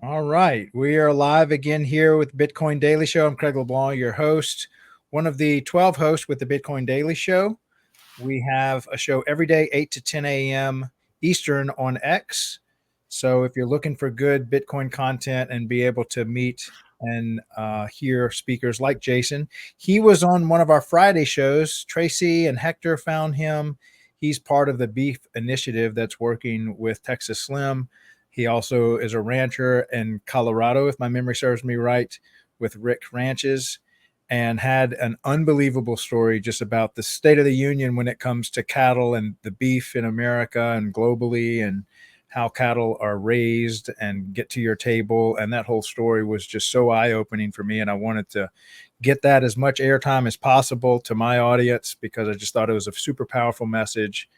All right. We are live again here with Bitcoin Daily Show. I'm Craig LeBlanc, your host, one of the 12 hosts with the Bitcoin Daily Show. We have a show every day, 8 to 10 a.m. Eastern on X. So if you're looking for good Bitcoin content and be able to meet and hear speakers like Jason, he was on one of our Friday shows. Tracy and Hector found him. He's part of the Beef Initiative that's working with Texas Slim. He also is a rancher in Colorado, if my memory serves me right, with Wrich Ranches, and had an unbelievable story just about the state of the union when it comes to cattle and the beef in America and globally, and how cattle are raised and get to your table. And that whole story was just so eye-opening for me. And I wanted to get that as much airtime as possible to my audience because I just thought it was a super powerful message.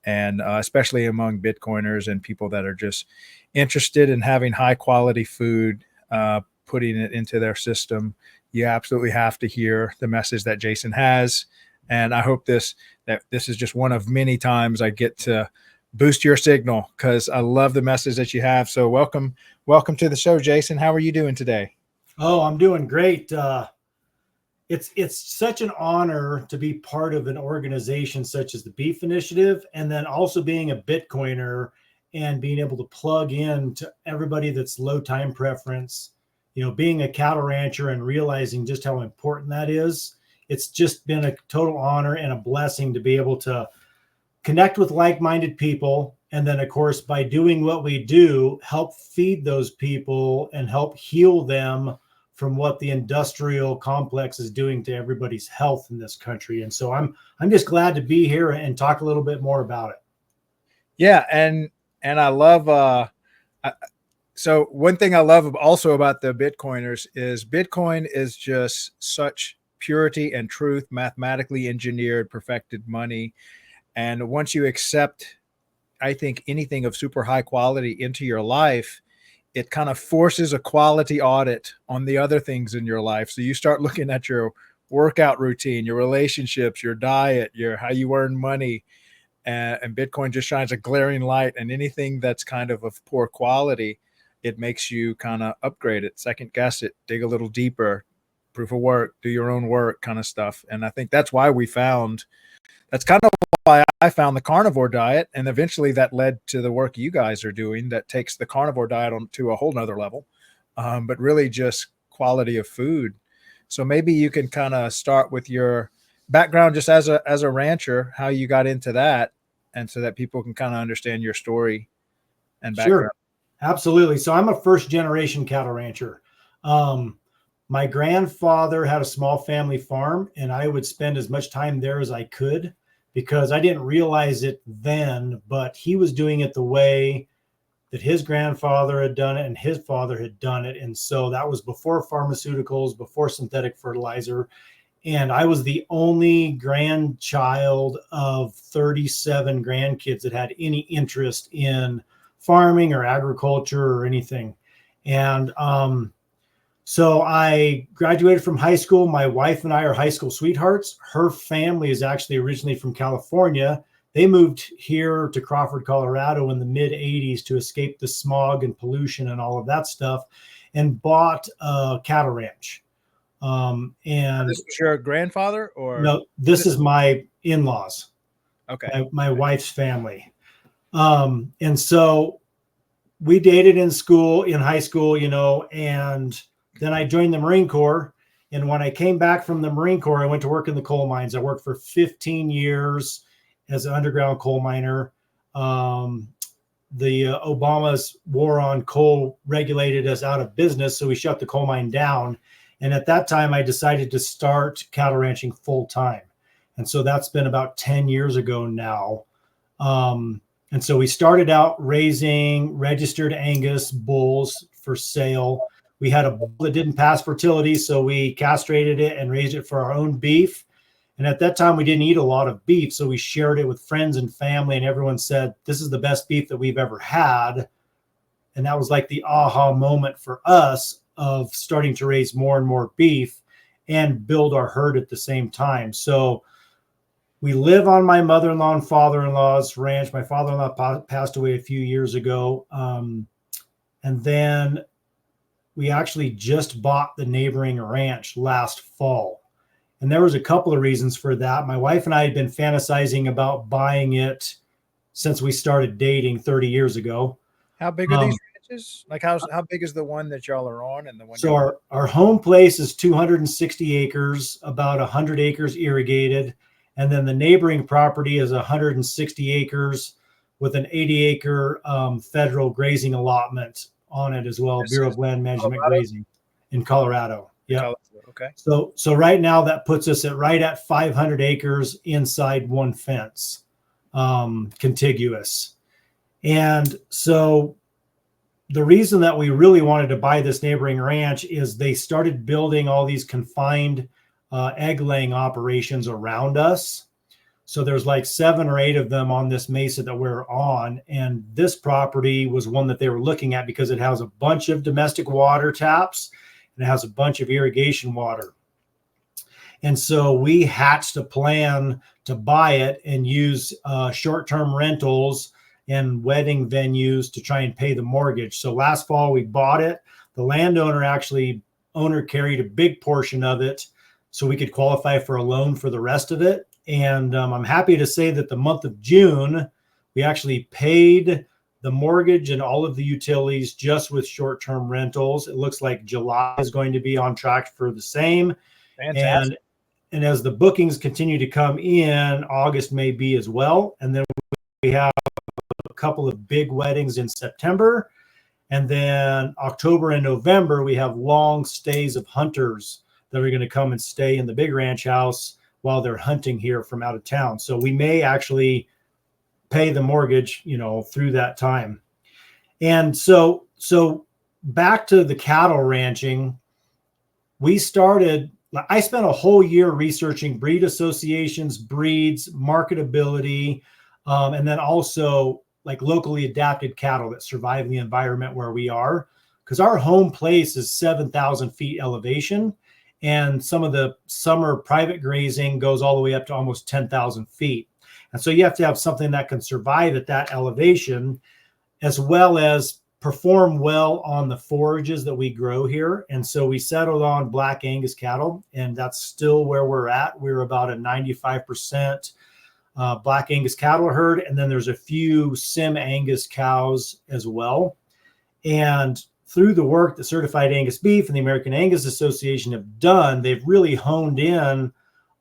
And especially among Bitcoiners and people that are just interested in having high quality food, putting it into their system. You absolutely have to hear the message that Jason has. And I hope that this is just one of many times I get to boost your signal because I love the message that you have. So welcome to the show, Jason. How are you doing today? Oh, I'm doing great. It's such an honor to be part of an organization such as the Beef Initiative, and then also being a Bitcoiner and being able to plug in to everybody that's low time preference. Being a cattle rancher and realizing just how important that is. It's just been a total honor and a blessing to be able to connect with like-minded people, and then of course by doing what we do, help feed those people and help heal them from what the industrial complex is doing to everybody's health in this country. And so I'm just glad to be here and talk a little bit more about it. Yeah, and I love so one thing I love also about the Bitcoiners is Bitcoin is just such purity and truth, mathematically engineered, perfected money. And once you accept, I think, anything of super high quality into your life, it kind of forces a quality audit on the other things in your life. So you start looking at your workout routine, your relationships, your diet, your how you earn money, and Bitcoin just shines a glaring light. And anything that's kind of poor quality, it makes you kind of upgrade it, second guess it, dig a little deeper, proof of work, do your own work kind of stuff. And I think that's kind of why I found the carnivore diet. And eventually that led to the work you guys are doing that takes the carnivore diet on to a whole nother level, but really just quality of food. So maybe you can kind of start with your background just as a rancher, how you got into that, and so that people can kind of understand your story and Sure, background. absolutely. So I'm a first generation cattle rancher. um, my grandfather had a small family farm, and I would spend as much time there as I could because I didn't realize it then, but he was doing it the way that his grandfather had done it and his father had done it. And so that was before pharmaceuticals, before synthetic fertilizer. And I was the only grandchild of 37 grandkids that had any interest in farming or agriculture or anything. And so I graduated from high school. My wife and I are high school sweethearts. Her family is actually originally from California. They moved here to Crawford, Colorado in the mid 80s to escape the smog and pollution and all of that stuff, and bought a cattle ranch. And This was your grandfather, or no, this is my in-laws, okay? my wife's family. And so we dated in high school, and then I joined the Marine Corps. And when I came back from the Marine Corps, I went to work in the coal mines. I worked for 15 years as an underground coal miner. Um, the Obama's war on coal regulated us out of business, so we shut the coal mine down. And at that time, I decided to start cattle ranching full time. And so that's been about 10 years ago now. And so we started out raising registered Angus bulls for sale. We had a bull that didn't pass fertility, so we castrated it and raised it for our own beef. And at that time, we didn't eat a lot of beef, so we shared it with friends and family, and everyone said, "This is the best beef that we've ever had." And that was like the aha moment for us of starting to raise more and more beef and build our herd at the same time. So we live on my mother-in-law and father-in-law's ranch. My father-in-law passed away a few years ago. And then we actually just bought the neighboring ranch last fall. And there was a couple of reasons for that. My wife and I had been fantasizing about buying it since we started dating 30 years ago. How big are these ranches? Like how big is the one that y'all are on and the one? So our home place is 260 acres, about 100 acres irrigated. And then the neighboring property is 160 acres with an 80-acre federal grazing allotment on it as well, Bureau of Land Management Grazing in Colorado. Yeah. Okay. So right now that puts us right at 500 acres inside one fence, contiguous. And so the reason that we really wanted to buy this neighboring ranch is they started building all these confined egg laying operations around us. So there's like 7 or 8 of them on this mesa that we're on. And this property was one that they were looking at because it has a bunch of domestic water taps and it has a bunch of irrigation water. And so we hatched a plan to buy it and use short-term rentals and wedding venues to try and pay the mortgage. So last fall we bought it. The landowner carried a big portion of it so we could qualify for a loan for the rest of it. And I'm happy to say that the month of June, we actually paid the mortgage and all of the utilities just with short-term rentals. It looks like July is going to be on track for the same. Fantastic. And as the bookings continue to come in, August may be as well. And then we have a couple of big weddings in September. And then October and November, we have long stays of hunters that are going to come and stay in the big ranch house while they're hunting here from out of town. So we may actually pay the mortgage, through that time. And so back to the cattle ranching, I spent a whole year researching breed associations, breeds, marketability, and then also like locally adapted cattle that survive in the environment where we are. Because our home place is 7,000 feet elevation. And some of the summer private grazing goes all the way up to almost 10,000 feet. And so you have to have something that can survive at that elevation, as well as perform well on the forages that we grow here. And so we settled on Black Angus cattle, and that's still where we're at. We're about a 95% Black Angus cattle herd. And then there's a few Sim Angus cows as well. And through the work that Certified Angus Beef and the American Angus Association have done, they've really honed in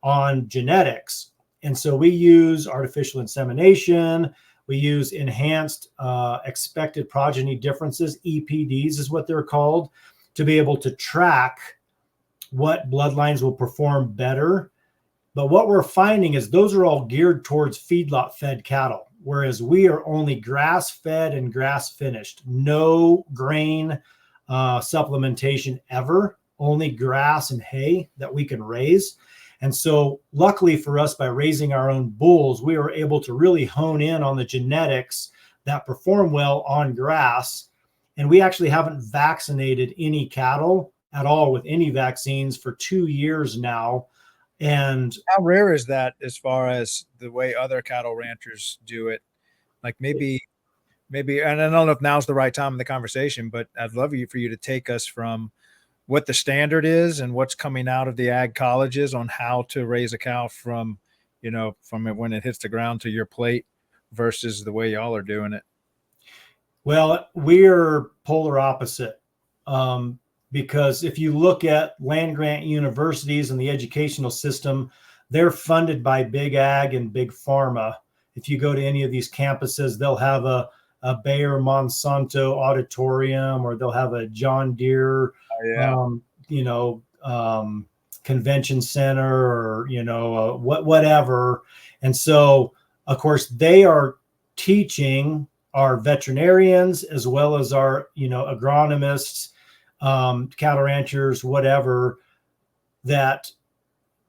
on genetics. And so we use artificial insemination. We use enhanced expected progeny differences, EPDs is what they're called, to be able to track what bloodlines will perform better. But what we're finding is those are all geared towards feedlot fed cattle, whereas we are only grass fed and grass finished, no grain supplementation ever, only grass and hay that we can raise. And so luckily for us, by raising our own bulls, we were able to really hone in on the genetics that perform well on grass. And we actually haven't vaccinated any cattle at all with any vaccines for 2 years now. And how rare is that as far as the way other cattle ranchers do it? Like maybe, and I don't know if now's the right time in the conversation, but I'd love for you to take us from what the standard is and what's coming out of the ag colleges on how to raise a cow from when it hits the ground to your plate versus the way y'all are doing it. Well, we're polar opposite. Because if you look at land grant universities and the educational system, they're funded by big ag and big pharma. If you go to any of these campuses, they'll have a Bayer Monsanto auditorium, or they'll have a John Deere, convention center, or, whatever. And so, of course, they are teaching our veterinarians as well as our, agronomists, cattle ranchers, whatever, that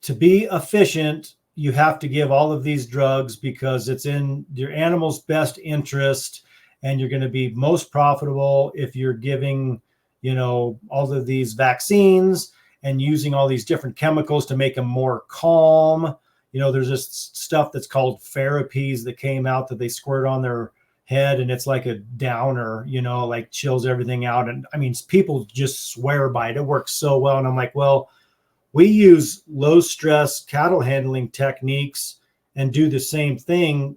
to be efficient, you have to give all of these drugs because it's in your animal's best interest, and you're going to be most profitable if you're giving, all of these vaccines and using all these different chemicals to make them more calm. There's this stuff that's called therapies that came out that they squirt on their head, and it's like a downer, like chills everything out. And I mean, people just swear by it. It works so well. And I'm like, well, we use low stress cattle handling techniques and do the same thing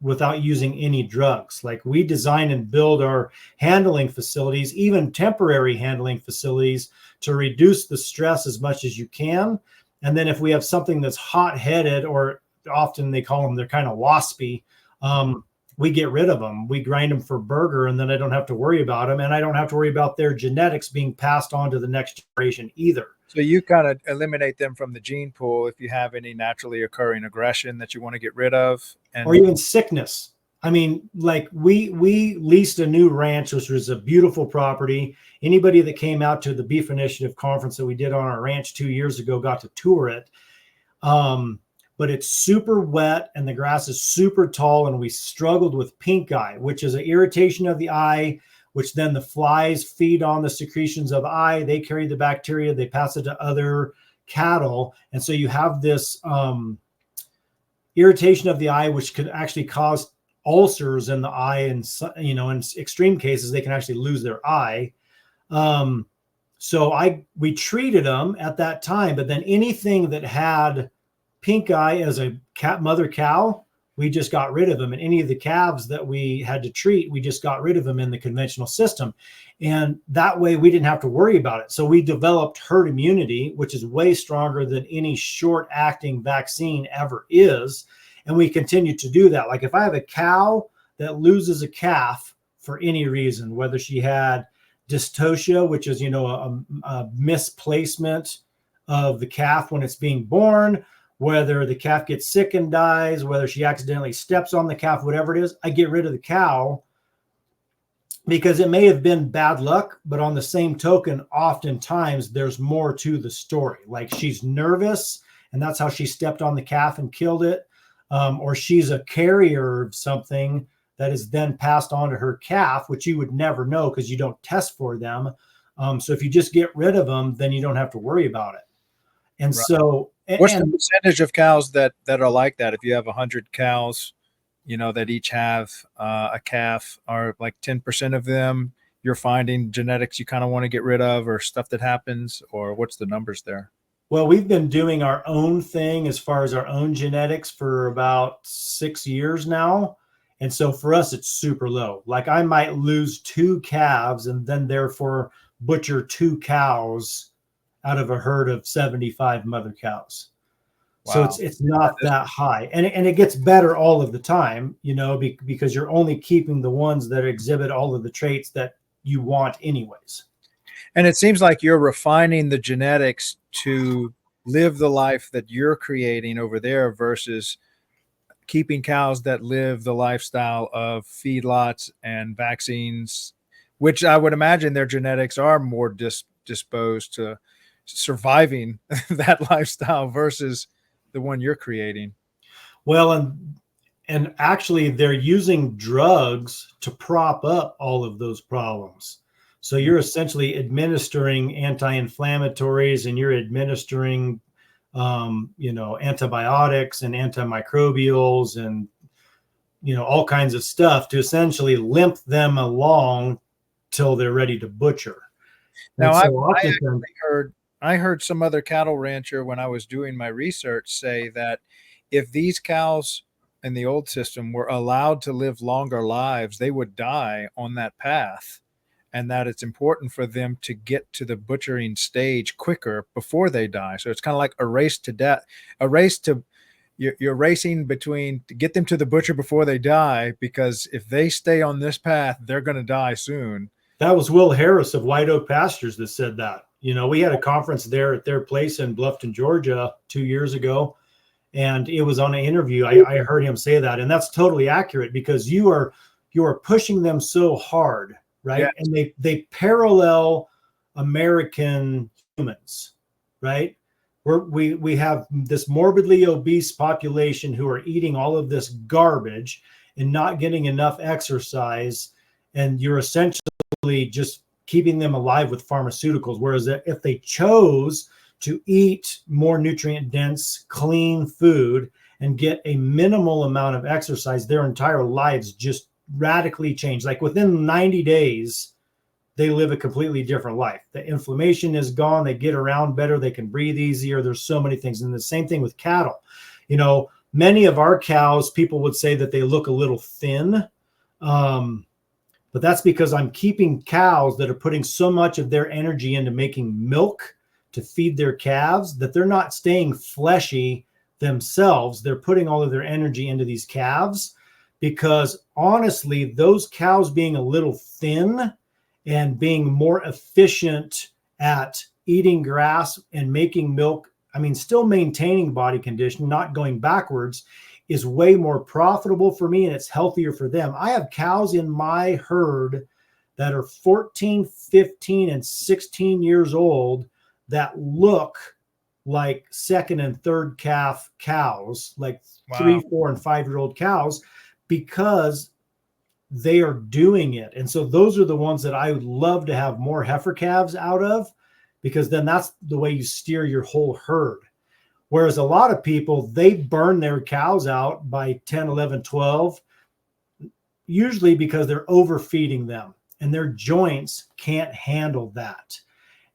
without using any drugs. Like, we design and build our handling facilities, even temporary handling facilities, to reduce the stress as much as you can. And then if we have something that's hot-headed, or often they call them, they're kind of waspy, we get rid of them. We grind them for burger, and then I don't have to worry about them. And I don't have to worry about their genetics being passed on to the next generation either. So you kind of eliminate them from the gene pool if you have any naturally occurring aggression that you want to get rid of, or even sickness. I mean, like, we leased a new ranch, which was a beautiful property. Anybody that came out to the Beef Initiative conference that we did on our ranch 2 years ago got to tour it. But it's super wet and the grass is super tall, and we struggled with pink eye, which is an irritation of the eye, which then the flies feed on the secretions of the eye. They carry the bacteria, they pass it to other cattle. And so you have this irritation of the eye, which could actually cause ulcers in the eye. And, in extreme cases, they can actually lose their eye. So we treated them at that time, but then anything that had pink eye as a mother cow, we just got rid of them. And any of the calves that we had to treat, we just got rid of them in the conventional system. And that way we didn't have to worry about it. So we developed herd immunity, which is way stronger than any short-acting vaccine ever is. And we continue to do that. Like, if I have a cow that loses a calf for any reason, whether she had dystocia, which is, a misplacement of the calf when it's being born, whether the calf gets sick and dies, whether she accidentally steps on the calf, whatever it is, I get rid of the cow, because it may have been bad luck, but on the same token, oftentimes there's more to the story. Like, she's nervous, and that's how she stepped on the calf and killed it. Or she's a carrier of something that is then passed on to her calf, which you would never know because you don't test for them. So if you just get rid of them, then you don't have to worry about it. And Right. so, what's the percentage of cows that are like that? If you have 100 cows, that each have a calf, are like 10% of them you're finding genetics you kind of want to get rid of, or stuff that happens, or what's the numbers there? Well, we've been doing our own thing as far as our own genetics for about 6 years now. And so for us, it's super low. Like, I might lose 2 calves and then therefore butcher 2 cows out of a herd of 75 mother cows. Wow. So it's not that high. And it gets better all of the time, because you're only keeping the ones that exhibit all of the traits that you want anyways. And it seems like you're refining the genetics to live the life that you're creating over there versus keeping cows that live the lifestyle of feedlots and vaccines, which I would imagine their genetics are more disposed to surviving that lifestyle versus the one you're creating. Well, and actually they're using drugs to prop up all of those problems. So you're essentially administering anti-inflammatories, and you're administering, antibiotics and antimicrobials and, all kinds of stuff to essentially limp them along till they're ready to butcher. Now, I heard some other cattle rancher, when I was doing my research, say that if these cows in the old system were allowed to live longer lives, they would die on that path, and that it's important for them to get to the butchering stage quicker before they die. So it's kind of like a race to death, you're racing between to get them to the butcher before they die, because if they stay on this path, they're going to die soon. That was Will Harris of White Oak Pastures that said that. We had a conference there at their place in Bluffton, Georgia 2 years ago, and it was on an interview. I heard him say that, and that's totally accurate, because you are pushing them so hard, right? Yeah. And they parallel American humans, right? We have this morbidly obese population who are eating all of this garbage and not getting enough exercise, and you're essentially just keeping them alive with pharmaceuticals. Whereas if they chose to eat more nutrient dense, clean food and get a minimal amount of exercise, their entire lives just radically change. Like within 90 days, they live a completely different life. The inflammation is gone. They get around better. They can breathe easier. There's so many things. And the same thing with cattle. You know, many of our cows, people would say that they look a little thin. But that's because I'm keeping cows that are putting so much of their energy into making milk to feed their calves that they're not staying fleshy themselves. They're putting all of their energy into these calves because honestly, those cows being a little thin and being more efficient at eating grass and making milk, I mean, still maintaining body condition, not going backwards, is way more profitable for me and it's healthier for them. I have cows in my herd that are 14, 15, and 16 years old that look like second and third calf cows, like 3, 4, and 5-year-old cows, because they are doing it. And so those are the ones that I would love to have more heifer calves out of, because then that's the way you steer your whole herd. Whereas a lot of people, they burn their cows out by 10, 11, 12, usually because they're overfeeding them and their joints can't handle that.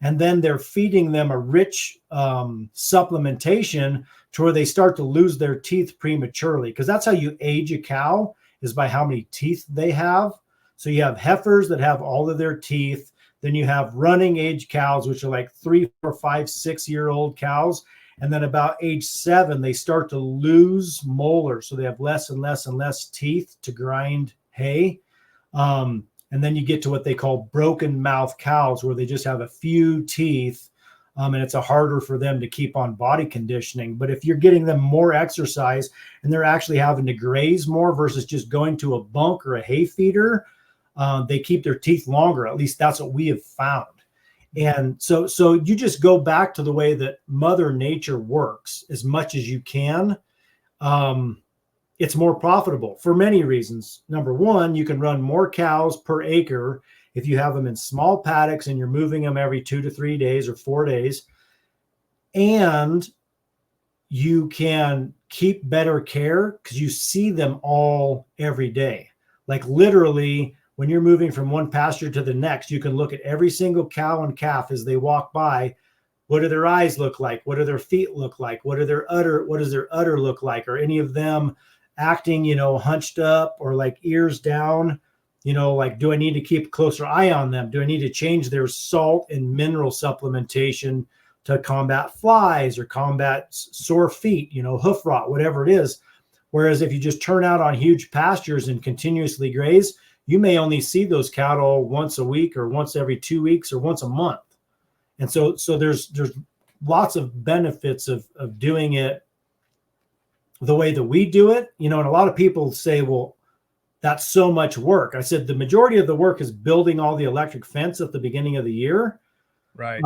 And then they're feeding them a rich supplementation to where they start to lose their teeth prematurely, because that's how you age a cow, is by how many teeth they have. So you have heifers that have all of their teeth. Then you have running age cows, which are like 3, 4, 5, 6-year-old cows. And then about age 7, they start to lose molars. So they have less and less and less teeth to grind hay. And then you get to what they call broken mouth cows, where they just have a few teeth. And it's harder for them to keep on body conditioning. But if you're getting them more exercise and they're actually having to graze more versus just going to a bunk or a hay feeder, they keep their teeth longer. At least that's what we have found. And so you just go back to the way that Mother Nature works as much as you can. It's more profitable for many reasons. Number one, you can run more cows per acre if you have them in small paddocks and you're moving them every 2 to 3 days or 4 days. And you can keep better care because you see them all every day. Like literally, when you're moving from one pasture to the next, you can look at every single cow and calf as they walk by. What do their eyes look like? What do their feet look like? What does their udder look like? Are any of them acting, hunched up or like ears down? Like, do I need to keep a closer eye on them? Do I need to change their salt and mineral supplementation to combat flies or combat sore feet, hoof rot, whatever it is? Whereas if you just turn out on huge pastures and continuously graze, you may only see those cattle once a week or once every 2 weeks or once a month. And so there's lots of benefits of doing it the way that we do it, and a lot of people say, well, that's so much work. I said, the majority of the work is building all the electric fence at the beginning of the year. Right.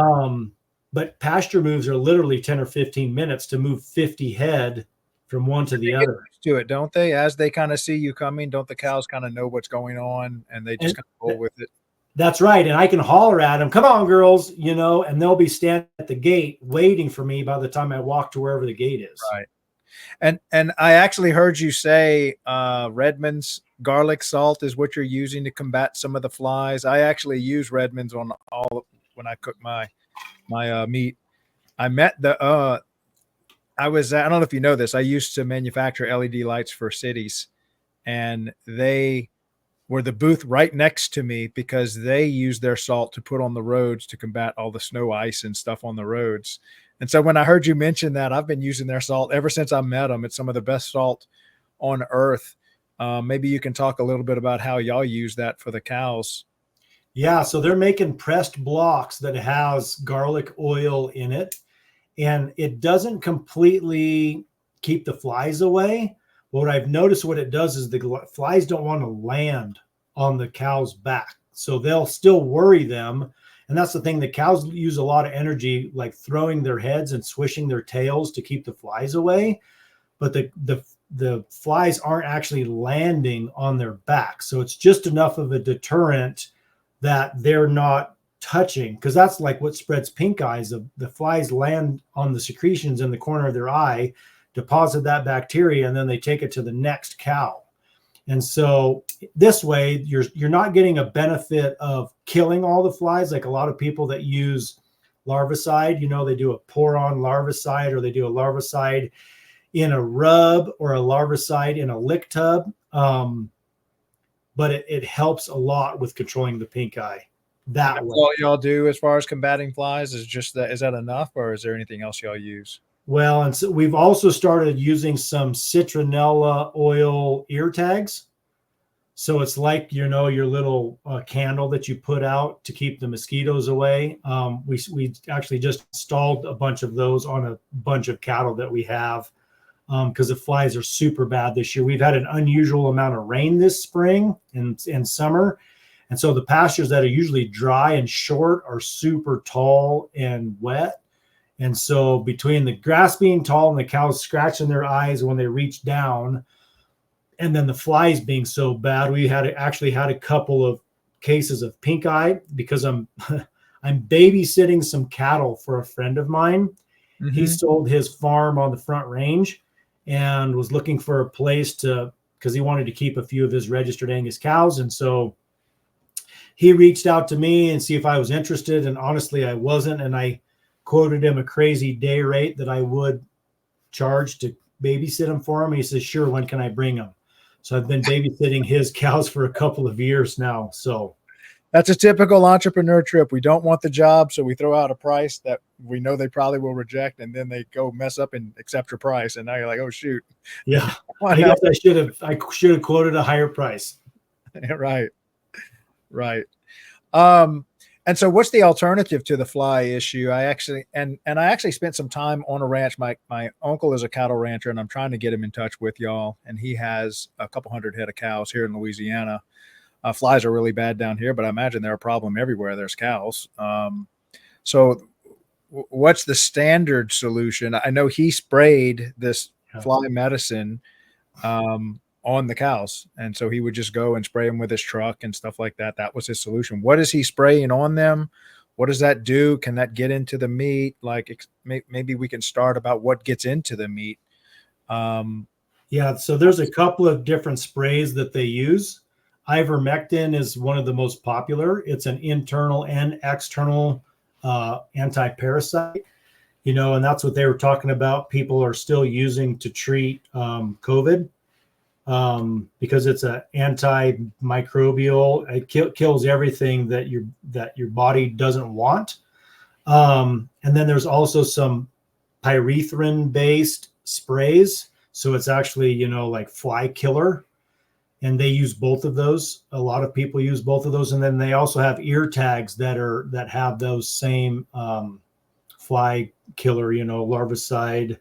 But pasture moves are literally 10 or 15 minutes to move 50 head from one to the other. Do it, don't they? As they kind of see you coming, don't the cows kind of know what's going on and they just kind of roll with it? That's right. And I can holler at them, come on, girls, and they'll be standing at the gate waiting for me by the time I walk to wherever the gate is. Right. And I actually heard you say Redmond's garlic salt is what you're using to combat some of the flies. I actually use Redmond's on all when I cook my meat. I met I don't know if you know this. I used to manufacture LED lights for cities, and they were the booth right next to me because they use their salt to put on the roads to combat all the snow, ice, and stuff on the roads. And so when I heard you mention that, I've been using their salt ever since I met them. It's some of the best salt on earth. Maybe you can talk a little bit about how y'all use that for the cows. Yeah, so they're making pressed blocks that has garlic oil in it, and it doesn't completely keep the flies away. What I've noticed, what it does is the flies don't want to land on the cow's back, so they'll still worry them. And that's the thing, the cows use a lot of energy, like throwing their heads and swishing their tails to keep the flies away. But the flies aren't actually landing on their back. So it's just enough of a deterrent that they're not touching, because that's like what spreads pink eyes. The flies land on the secretions in the corner of their eye, deposit that bacteria, and then they take it to the next cow. And so this way you're not getting a benefit of killing all the flies. Like a lot of people that use larvicide, they do a pour on larvicide, or they do a larvicide in a rub, or a larvicide in a lick tub. But it helps a lot with controlling the pink eye that That's way. all y'all do as far as combating flies is just that. Is that enough, or is there anything else y'all use? Well, and so we've also started using some citronella oil ear tags. So it's like, your little candle that you put out to keep the mosquitoes away. We actually just installed a bunch of those on a bunch of cattle that we have, because the flies are super bad this year. We've had an unusual amount of rain this spring and summer. And so the pastures that are usually dry and short are super tall and wet. And so between the grass being tall and the cows scratching their eyes when they reach down, and then the flies being so bad, we actually had a couple of cases of pink eye, because I'm babysitting some cattle for a friend of mine. Mm-hmm. He sold his farm on the Front Range and was looking for a place because he wanted to keep a few of his registered Angus cows. And so he reached out to me and see if I was interested. And honestly, I wasn't. And I quoted him a crazy day rate that I would charge to babysit him for him. And he says, sure, when can I bring him? So I've been babysitting his cows for a couple of years now. So that's a typical entrepreneur trip. We don't want the job, so we throw out a price that we know they probably will reject, and then they go mess up and accept your price. And now you're like, oh shoot. Yeah. I guess I should have quoted a higher price. Right. And so what's the alternative to the fly issue? I actually spent some time on a ranch. My uncle is a cattle rancher, and I'm trying to get him in touch with y'all. And he has a couple hundred head of cows here in Louisiana. Flies are really bad down here, but I imagine they're a problem everywhere there's cows. So what's the standard solution? I know he sprayed this fly medicine on the cows. And so he would just go and spray them with his truck and stuff like that. That was his solution. What is he spraying on them? What does that do? Can that get into the meat? Like maybe we can start about what gets into the meat. Yeah. So there's a couple of different sprays that they use. Ivermectin is one of the most popular. It's an internal and external anti-parasite, and that's what they were talking about. People are still using to treat COVID. Because it's an antimicrobial. It kills everything that your body doesn't want. And then there's also some pyrethrin based sprays. So it's actually, like fly killer. And they use both of those. A lot of people use both of those. And then they also have ear tags that have those same fly killer, larvicide,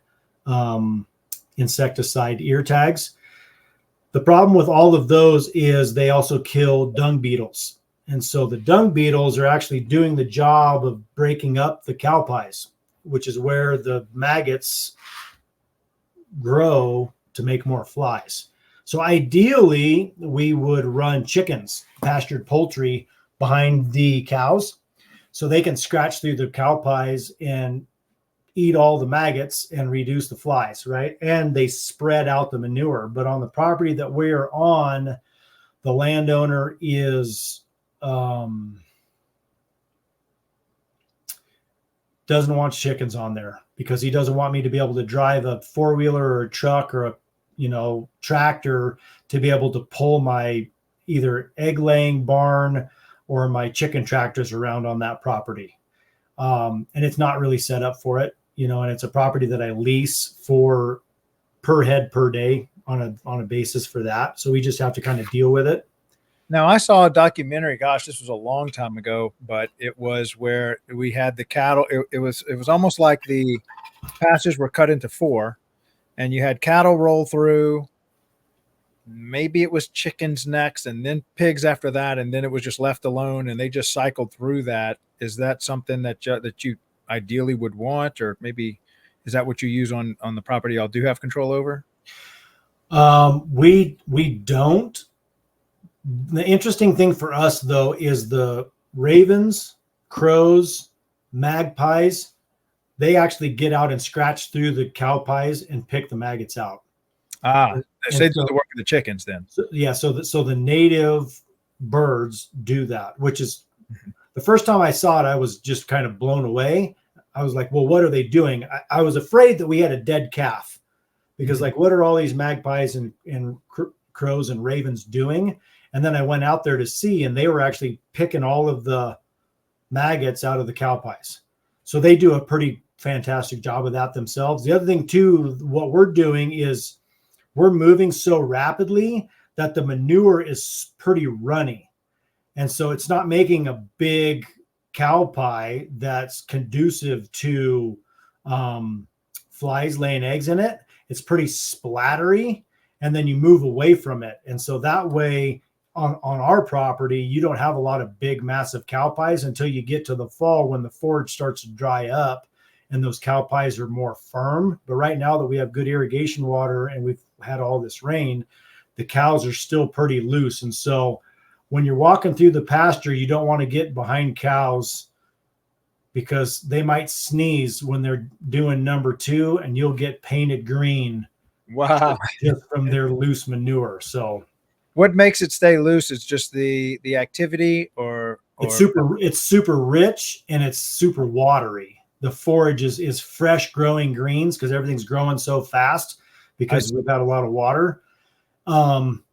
insecticide ear tags. The problem with all of those is they also kill dung beetles. And so the dung beetles are actually doing the job of breaking up the cow pies, which is where the maggots grow to make more flies. So ideally, we would run chickens, pastured poultry, behind the cows so they can scratch through the cow pies and eat all the maggots and reduce the flies, right? And they spread out the manure. But on the property that we're on, the landowner is doesn't want chickens on there because he doesn't want me to be able to drive a four-wheeler or a truck or a tractor to be able to pull my either egg-laying barn or my chicken tractors around on that property. And it's not really set up for it. And it's a property that I lease for per head per day on a basis for that. So we just have to kind of deal with it. Now I saw a documentary, gosh, this was a long time ago, but it was where we had the cattle. It was almost like the pastures were cut into four and you had cattle roll through. Maybe it was chickens next and then pigs after that. And then it was just left alone and they just cycled through that. Is that something that you ideally would want, or maybe is that what you use on the property y'all do have control over? We don't. The interesting thing for us though is the ravens, crows, magpies, they actually get out and scratch through the cow pies and pick the maggots out. They do the work of the chickens then. So the native birds do that, which is the first time I saw it, I was just kind of blown away. I was like, well, what are they doing? I was afraid that we had a dead calf because like, what are all these magpies and crows and ravens doing? And then I went out there to see, and they were actually picking all of the maggots out of the cow pies. So they do a pretty fantastic job of that themselves. The other thing too, what we're doing is we're moving so rapidly that the manure is pretty runny. And so it's not making a big cow pie that's conducive to flies laying eggs in it. It's pretty splattery, and then you move away from it. And so that way on our property, you don't have a lot of big, massive cow pies until you get to the fall when the forage starts to dry up and those cow pies are more firm. But right now that we have good irrigation water and we've had all this rain, the cows are still pretty loose. And so when you're walking through the pasture, you don't want to get behind cows because they might sneeze when they're doing number 2 and you'll get painted green. Wow. Just from their loose manure. So what makes it stay loose is just the activity or it's super rich and it's super watery. The forage is fresh growing greens because everything's growing so fast because we've had a lot of water. And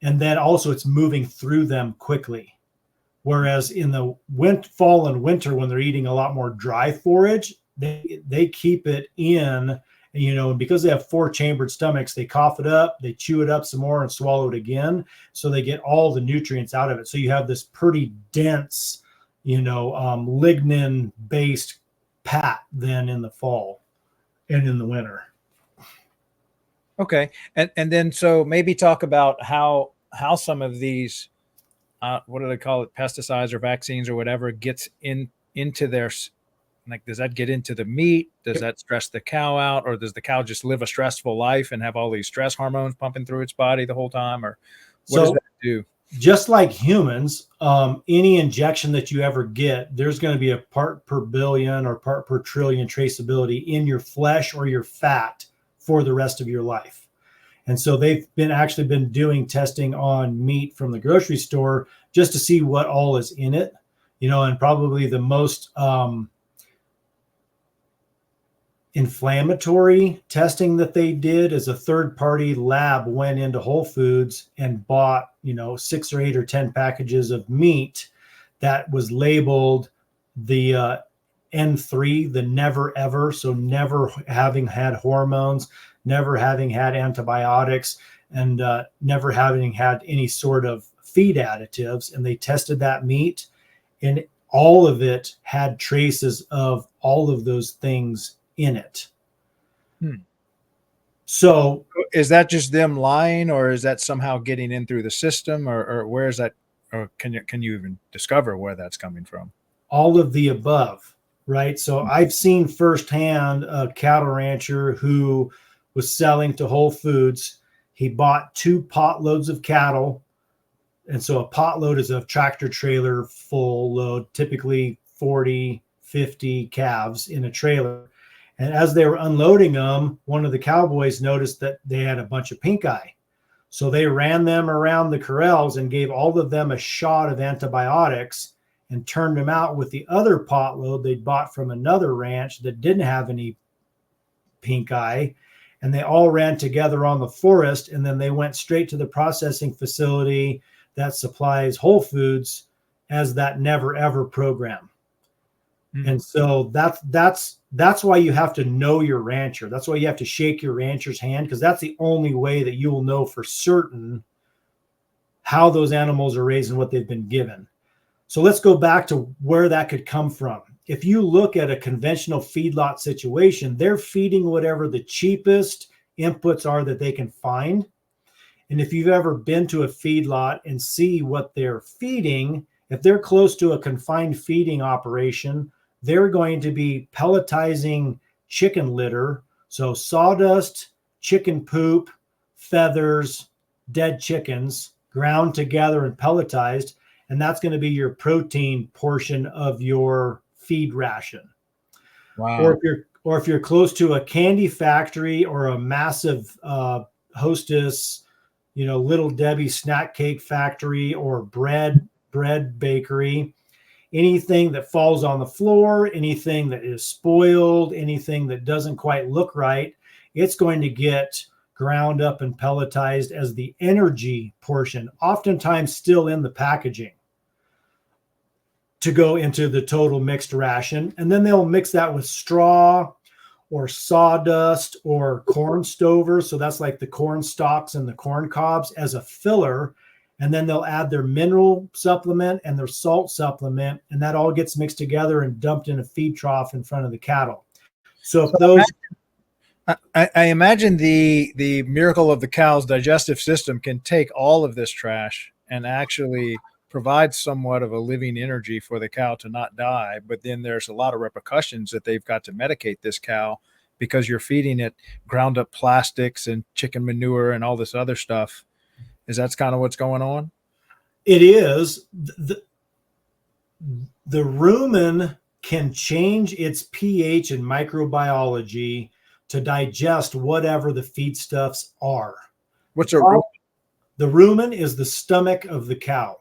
then also it's moving through them quickly. Whereas in the fall and winter, when they're eating a lot more dry forage, they keep it in, and because they have 4-chambered stomachs, they cough it up, they chew it up some more and swallow it again. So they get all the nutrients out of it. So you have this pretty dense, lignin based pat then in the fall and in the winter. Okay. And then, so maybe talk about how some of these, what do they call it? Pesticides or vaccines or whatever gets into their, like, does that get into the meat? Does that stress the cow out, or does the cow just live a stressful life and have all these stress hormones pumping through its body the whole time? Or what does that do? Just like humans, any injection that you ever get, there's going to be a part per billion or part per trillion traceability in your flesh or your fat for the rest of your life. And so they've actually been doing testing on meat from the grocery store just to see what all is in it, and probably the most inflammatory testing that they did is a third-party lab went into Whole Foods and bought 6 or 8 or 10 packages of meat that was labeled the N3, the never ever, so never having had hormones, never having had antibiotics, and never having had any sort of feed additives. And they tested that meat, and all of it had traces of all of those things in it. So is that just them lying, or is that somehow getting in through the system, or where is that, or can you even discover where that's coming from? All of the above, right? So I've seen firsthand a cattle rancher who was selling to Whole Foods. He bought 2 pot loads of cattle. And so a pot load is a tractor trailer full load, typically 40, 50 calves in a trailer. And as they were unloading them, one of the cowboys noticed that they had a bunch of pink eye. So they ran them around the corrals and gave all of them a shot of antibiotics and turned them out with the other pot load they'd bought from another ranch that didn't have any pink eye. And they all ran together on the forest, and then they went straight to the processing facility that supplies Whole Foods as that never ever program. And so that's why you have to know your rancher. That's why you have to shake your rancher's hand, because that's the only way that you will know for certain how those animals are raised and what they've been given. So let's go back to where that could come from. If you look at a conventional feedlot situation, they're feeding whatever the cheapest inputs are that they can find. And if you've ever been to a feedlot and see what they're feeding, if they're close to a confined feeding operation, they're going to be pelletizing chicken litter. So sawdust, chicken poop, feathers, dead chickens ground together and pelletized. And that's going to be your protein portion of your feed ration. Wow. Or if you're close to a candy factory or a massive Hostess, Little Debbie snack cake factory or bread bakery. Anything that falls on the floor, anything that is spoiled, anything that doesn't quite look right, it's going to get ground up and pelletized as the energy portion, oftentimes still in the packaging, to go into the total mixed ration. And then they'll mix that with straw or sawdust or corn stover. So that's like the corn stalks and the corn cobs as a filler. And then they'll add their mineral supplement and their salt supplement. And that all gets mixed together and dumped in a feed trough in front of the cattle. So if those... I imagine the miracle of the cow's digestive system can take all of this trash and actually provide somewhat of a living energy for the cow to not die. But then there's a lot of repercussions that they've got to medicate this cow because you're feeding it ground up plastics and chicken manure and all this other stuff. Is that kind of what's going on? It is. The rumen can change its pH and microbiology to digest whatever the feedstuffs are. What's a rumen? The rumen is the stomach of the cow.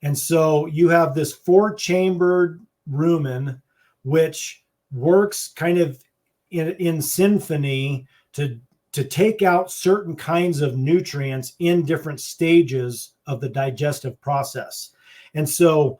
And so you have this 4-chambered rumen, which works kind of in symphony to take out certain kinds of nutrients in different stages of the digestive process. And so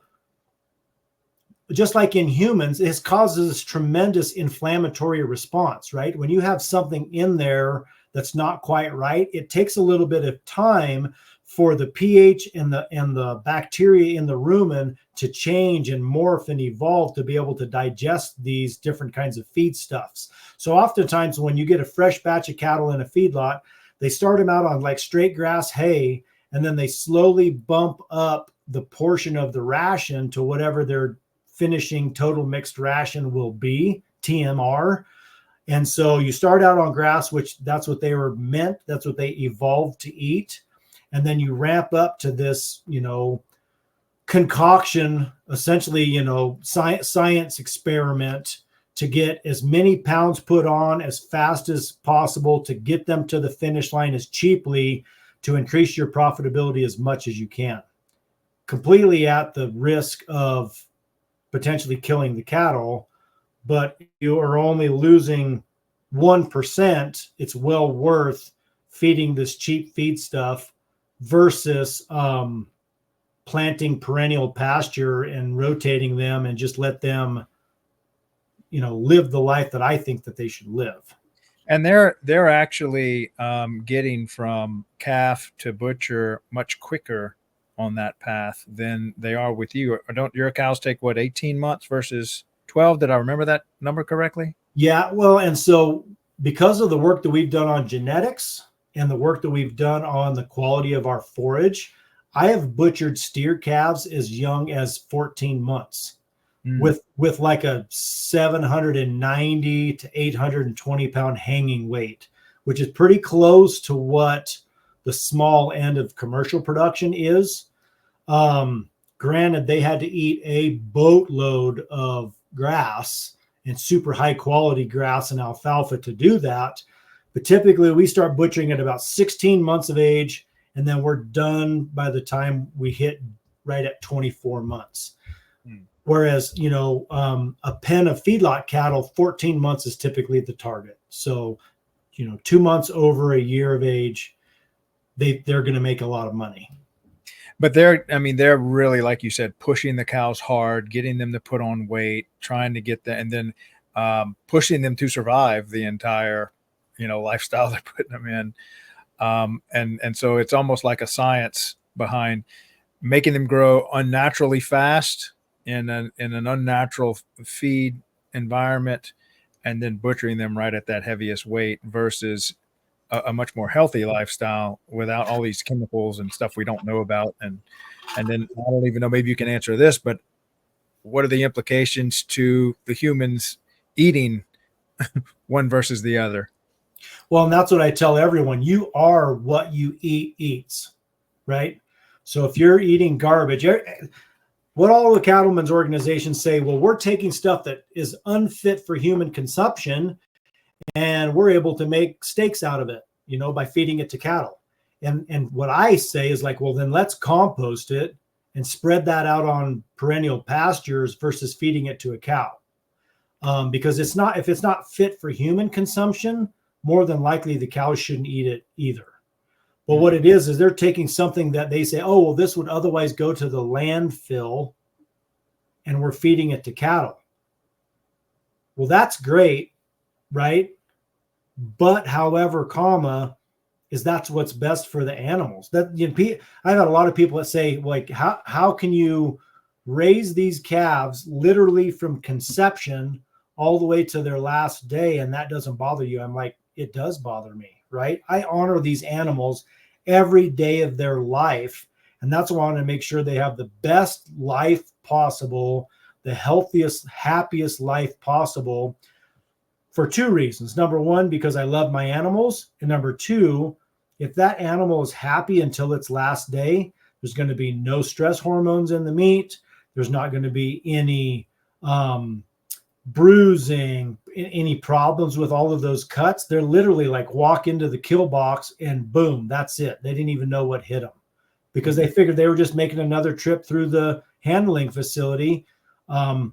just like in humans, it causes this tremendous inflammatory response, right? When you have something in there that's not quite right, it takes a little bit of time for the pH and the bacteria in the rumen to change and morph and evolve to be able to digest these different kinds of feedstuffs. So oftentimes when you get a fresh batch of cattle in a feedlot, they start them out on like straight grass hay, and then they slowly bump up the portion of the ration to whatever their finishing total mixed ration will be, TMR. And so you start out on grass, which that's what they were meant. That's what they evolved to eat. And then you ramp up to this, concoction, essentially, science experiment to get as many pounds put on as fast as possible to get them to the finish line as cheaply to increase your profitability as much as you can, completely at the risk of potentially killing the cattle. But you are only losing 1%. It's well worth feeding this cheap feed stuff versus planting perennial pasture and rotating them and just let them, live the life that I think that they should live. And they're actually getting from calf to butcher much quicker on that path than they are with you. Don't your cows take 18 months versus 12? Did I remember that number correctly? Yeah. Well, and so because of the work that we've done on genetics and the work that we've done on the quality of our forage, I have butchered steer calves as young as 14 months with like a 790 to 820 pound hanging weight, which is pretty close to what the small end of commercial production is. Granted, they had to eat a boatload of grass and super high quality grass and alfalfa to do that. But typically we start butchering at about 16 months of age, and then we're done by the time we hit right at 24 months. Whereas, a pen of feedlot cattle, 14 months is typically the target. So, 2 months over a year of age, they're going to make a lot of money. But they're really, like you said, pushing the cows hard, getting them to put on weight, trying to get that, and then pushing them to survive the entire, lifestyle they're putting them in. And so it's almost like a science behind making them grow unnaturally fast in an unnatural feed environment, and then butchering them right at that heaviest weight versus a much more healthy lifestyle without all these chemicals and stuff we don't know about. And then I don't even know, maybe you can answer this, but what are the implications to the humans eating one versus the other? Well, and that's what I tell everyone. You are what you eat eats, right? So if you're eating garbage, what all the cattlemen's organizations say, well, we're taking stuff that is unfit for human consumption and we're able to make steaks out of it. by feeding it to cattle. And what I say is like, well, then let's compost it and spread that out on perennial pastures versus feeding it to a cow. Because if it's not fit for human consumption, more than likely the cows shouldn't eat it either. But what it is they're taking something that they say, oh, well, this would otherwise go to the landfill, and we're feeding it to cattle. Well, that's great, right? But however, that's what's best for the animals. That I've had a lot of people that say, like, how can you raise these calves literally from conception all the way to their last day, and that doesn't bother you? I'm like, it does bother me, right? I honor these animals every day of their life, and that's why I want to make sure they have the best life possible, the healthiest, happiest life possible, for two reasons. Number one, because I love my animals, and number two, if that animal is happy until its last day, there's going to be no stress hormones in the meat. There's not going to be any bruising, any problems with all of those cuts. They're literally like walk into the kill box and boom, that's it. They didn't even know what hit them because they figured they were just making another trip through the handling facility. And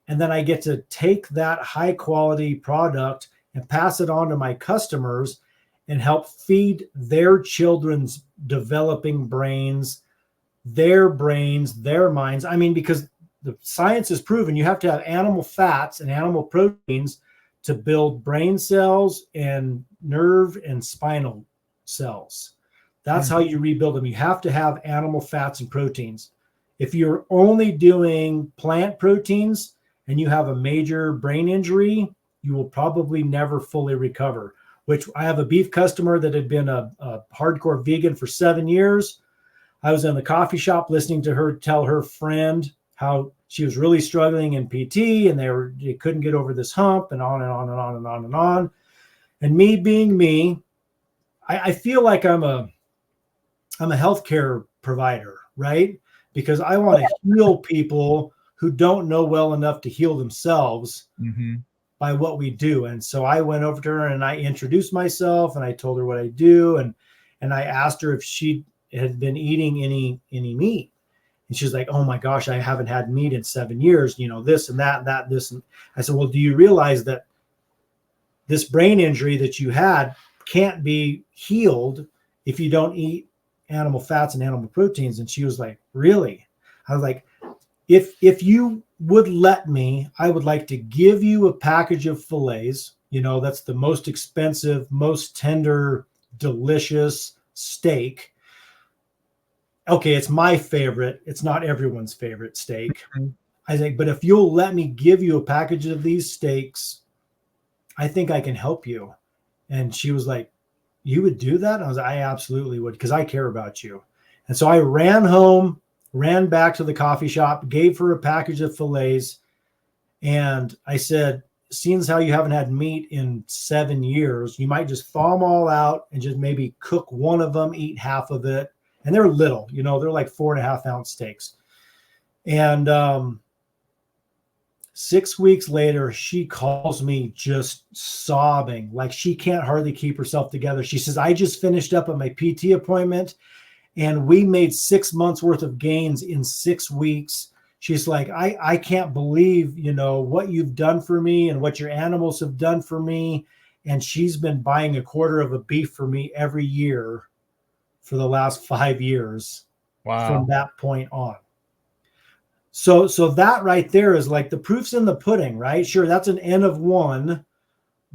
then I get to take that high quality product and pass it on to my customers and help feed their children's developing brains, their minds. I mean, because the science is proven you have to have animal fats and animal proteins to build brain cells and nerve and spinal cells. That's how you rebuild them. You have to have animal fats and proteins. If you're only doing plant proteins and you have a major brain injury, you will probably never fully recover. Which I have a beef customer that had been a hardcore vegan for 7 years. I was in the coffee shop listening to her tell her friend how she was really struggling in PT and they couldn't get over this hump, and on and on and on and on and on. And me being me, I feel like I'm a healthcare provider, right? Because I want to heal people who don't know well enough to heal themselves by what we do. And so I went over to her and I introduced myself and I told her what I do. And I asked her if she had been eating any meat. And she's like, oh my gosh, I haven't had meat in 7 years, this and that, this. And I said, well, do you realize that this brain injury that you had can't be healed if you don't eat animal fats and animal proteins? And she was like, really? I was like, if you would let me, I would like to give you a package of fillets. That's the most expensive, most tender, delicious steak. Okay, it's my favorite. It's not everyone's favorite steak. I think, but if you'll let me give you a package of these steaks, I think I can help you. And she was like, you would do that? I was like, I absolutely would, because I care about you. And so I ran home, ran back to the coffee shop, gave her a package of fillets. And I said, seeing as how you haven't had meat in 7 years, you might just thaw them all out and just maybe cook one of them, eat half of it. And they're little, they're like 4.5 ounce steaks. And 6 weeks later, she calls me just sobbing, like she can't hardly keep herself together. She says, I just finished up at my PT appointment and we made 6 months worth of gains in 6 weeks. She's like, I can't believe, what you've done for me and what your animals have done for me. And she's been buying a quarter of a beef for me every year for the last 5 years. Wow. From that point on. So that right there is like the proof's in the pudding, right? Sure, that's an N of 1,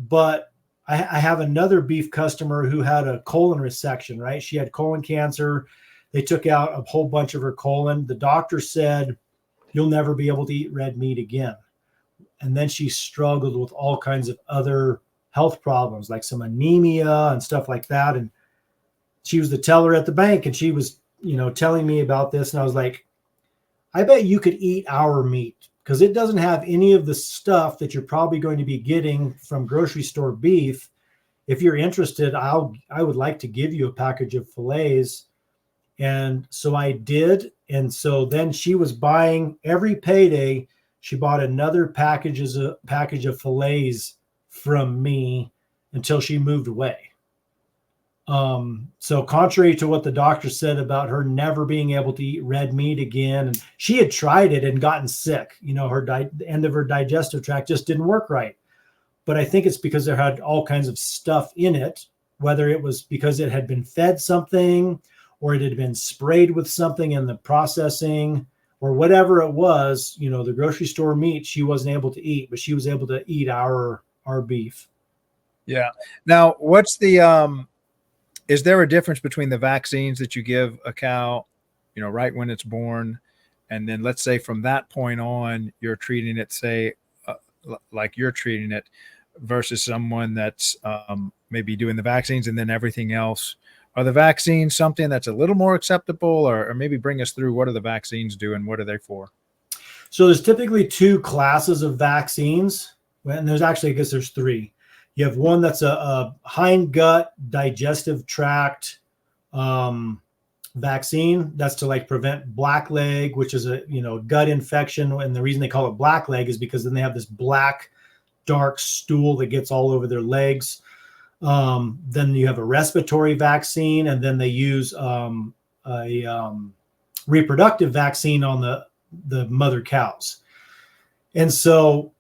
but I have another beef customer who had a colon resection, right? She had colon cancer. They took out a whole bunch of her colon. The doctor said, you'll never be able to eat red meat again. And then she struggled with all kinds of other health problems, like some anemia and stuff like that. And she was the teller at the bank, and she was, telling me about this. And I was like, I bet you could eat our meat because it doesn't have any of the stuff that you're probably going to be getting from grocery store beef. If you're interested, I would like to give you a package of fillets. And so I did. And so then she was buying every payday. She bought another package of fillets from me until she moved away. So contrary to what the doctor said about her never being able to eat red meat again, and she had tried it and gotten sick, the end of her digestive tract just didn't work right. But I think it's because there had all kinds of stuff in it, whether it was because it had been fed something or it had been sprayed with something in the processing or whatever it was, the grocery store meat she wasn't able to eat, but she was able to eat our beef. Yeah. Now, what's the is there a difference between the vaccines that you give a cow, right when it's born, and then let's say from that point on, you're treating it, say, like you're treating it, versus someone that's maybe doing the vaccines and then everything else? Are the vaccines something that's a little more acceptable, or maybe bring us through what do the vaccines do and what are they for? So there's typically two classes of vaccines, and there's actually, I guess there's three. You have one that's a hind gut digestive tract vaccine. That's to like prevent blackleg, which is a gut infection. And the reason they call it blackleg is because then they have this black, dark stool that gets all over their legs. Then you have a respiratory vaccine, and then they use a reproductive vaccine on the mother cows. And so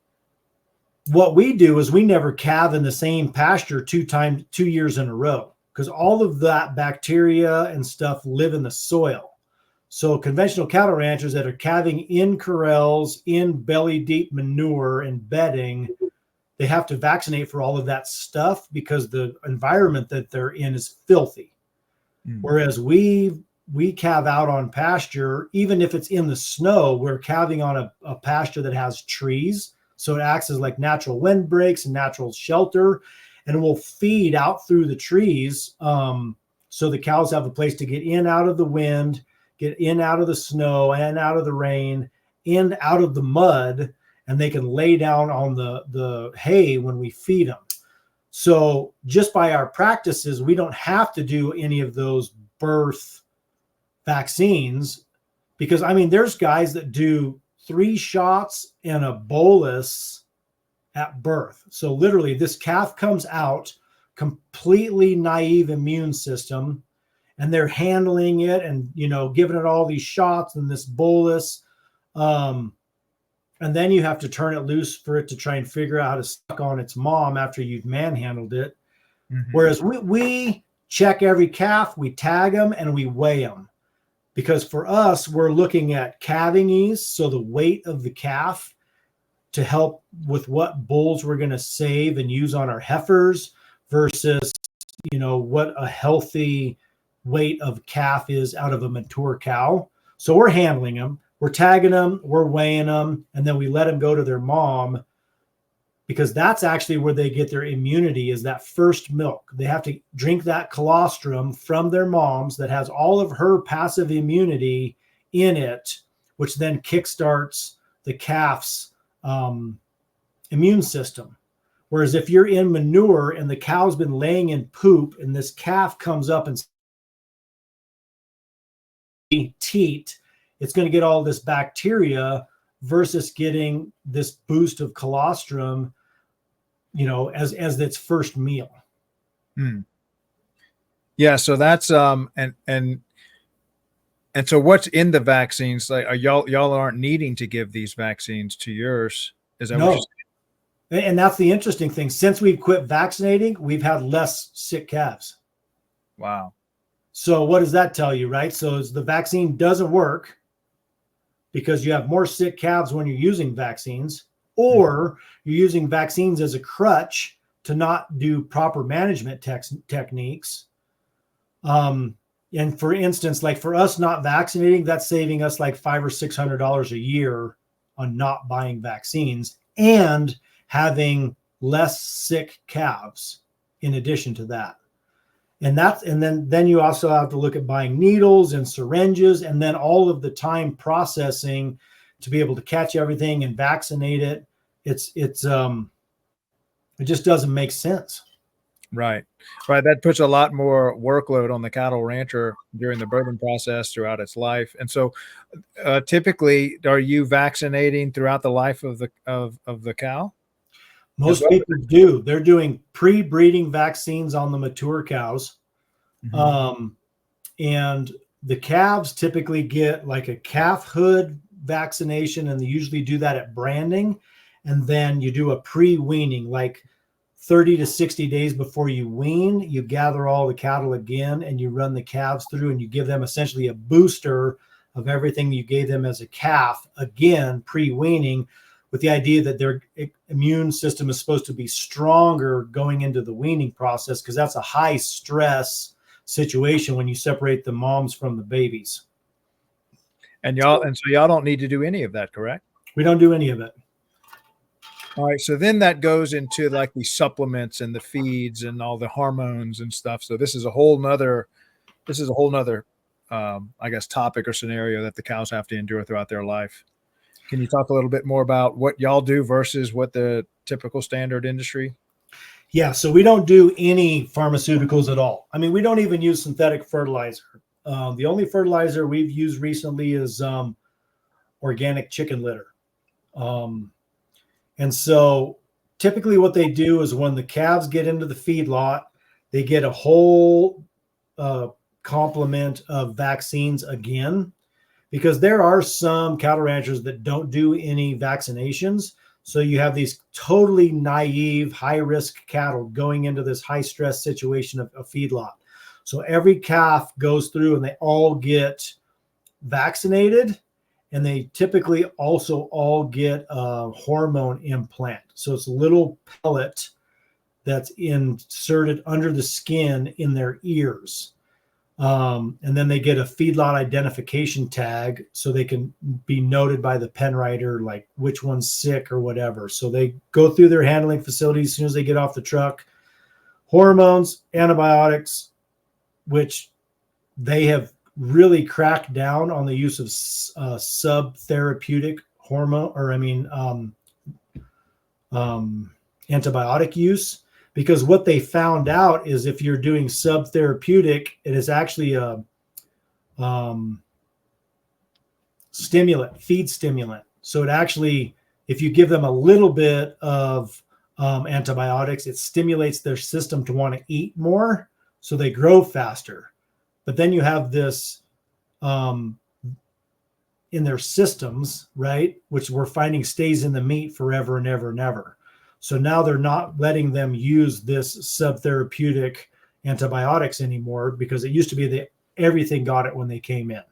what we do is we never calve in the same pasture 2 years in a row, because all of that bacteria and stuff live in the soil. So conventional cattle ranchers that are calving in corrals, in belly deep manure and bedding, they have to vaccinate for all of that stuff because the environment that they're in is filthy. Whereas we calve out on pasture, even if it's in the snow, we're calving on a pasture that has trees. So it acts as like natural windbreaks and natural shelter, and we'll feed out through the trees. So the cows have a place to get in, out of the wind, get in, out of the snow, and out of the rain, in, out of the mud, and they can lay down on the hay when we feed them. So just by our practices, we don't have to do any of those birth vaccines, because there's guys that do 3 shots and a bolus at birth. So literally this calf comes out completely naive immune system, and they're handling it and, giving it all these shots and this bolus. And then you have to turn it loose for it to try and figure out how to suck on its mom after you've manhandled it. Mm-hmm. Whereas we check every calf, we tag them, and we weigh them. Because for us, we're looking at calving ease, so the weight of the calf, to help with what bulls we're going to save and use on our heifers versus, what a healthy weight of calf is out of a mature cow. So we're handling them, we're tagging them, we're weighing them, and then we let them go to their mom, because that's actually where they get their immunity, is that first milk. They have to drink that colostrum from their moms that has all of her passive immunity in it, which then kickstarts the calf's immune system. Whereas if you're in manure and the cow's been laying in poop and this calf comes up and teat, it's going to get all this bacteria versus getting this boost of colostrum, as its first meal. Yeah. So that's, and so what's in the vaccines? Like, y'all aren't needing to give these vaccines to yours. Is that what you're saying? And that's the interesting thing. Since we've quit vaccinating, we've had less sick calves. Wow. So what does that tell you, right? So the vaccine doesn't work because you have more sick calves when you're using vaccines, or you're using vaccines as a crutch to not do proper management techniques. And for instance, like for us not vaccinating, that's saving us like $500 or $600 a year on not buying vaccines and having less sick calves in addition to that. And then you also have to look at buying needles and syringes, and then all of the time processing to be able to catch everything and vaccinate it. It just doesn't make sense. Right. That puts a lot more workload on the cattle rancher during the birthing process throughout its life. And so typically, are you vaccinating throughout the life of the cow? Most people do. They're doing pre-breeding vaccines on the mature cows. And the calves typically get like a calf hood vaccination, and they usually do that at branding. And then you do a pre-weaning, like 30 to 60 days before you wean, you gather all the cattle again and you run the calves through, and you give them essentially a booster of everything you gave them as a calf, again, pre-weaning, with the idea that their immune system is supposed to be stronger going into the weaning process, because that's a high stress situation when you separate the moms from the babies. And so y'all don't need to do any of that, correct? We don't do any of it. All right. So then that goes into like the supplements and the feeds and all the hormones and stuff. So this is a whole nother, I guess, topic or scenario that the cows have to endure throughout their life. Can you talk a little bit more about what y'all do versus what the typical standard industry? Yeah. So we don't do any pharmaceuticals at all. I mean, we don't even use synthetic fertilizer. The only fertilizer we've used recently is organic chicken litter. And so typically what they do is when the calves get into the feedlot, they get a whole complement of vaccines again, because there are some cattle ranchers that don't do any vaccinations. So you have these totally naive, high-risk cattle going into this high-stress situation of a feedlot. So every calf goes through and they all get vaccinated. And they typically also all get a hormone implant. So it's a little pellet that's inserted under the skin in their ears. And then they get a feedlot identification tag so they can be noted by the pen writer, like which one's sick or whatever. So they go through their handling facilities as soon as they get off the truck. Hormones, antibiotics, which they have really cracked down on the use of sub-therapeutic hormone, antibiotic use, because what they found out is if you're doing sub-therapeutic, it is actually a feed stimulant. So it actually, if you give them a little bit of antibiotics, it stimulates their system to want to eat more, so they grow faster. But then you have this in their systems, right, which we're finding stays in the meat forever and ever and ever. So now they're not letting them use this subtherapeutic antibiotics anymore, because it used to be that everything got it when they came in.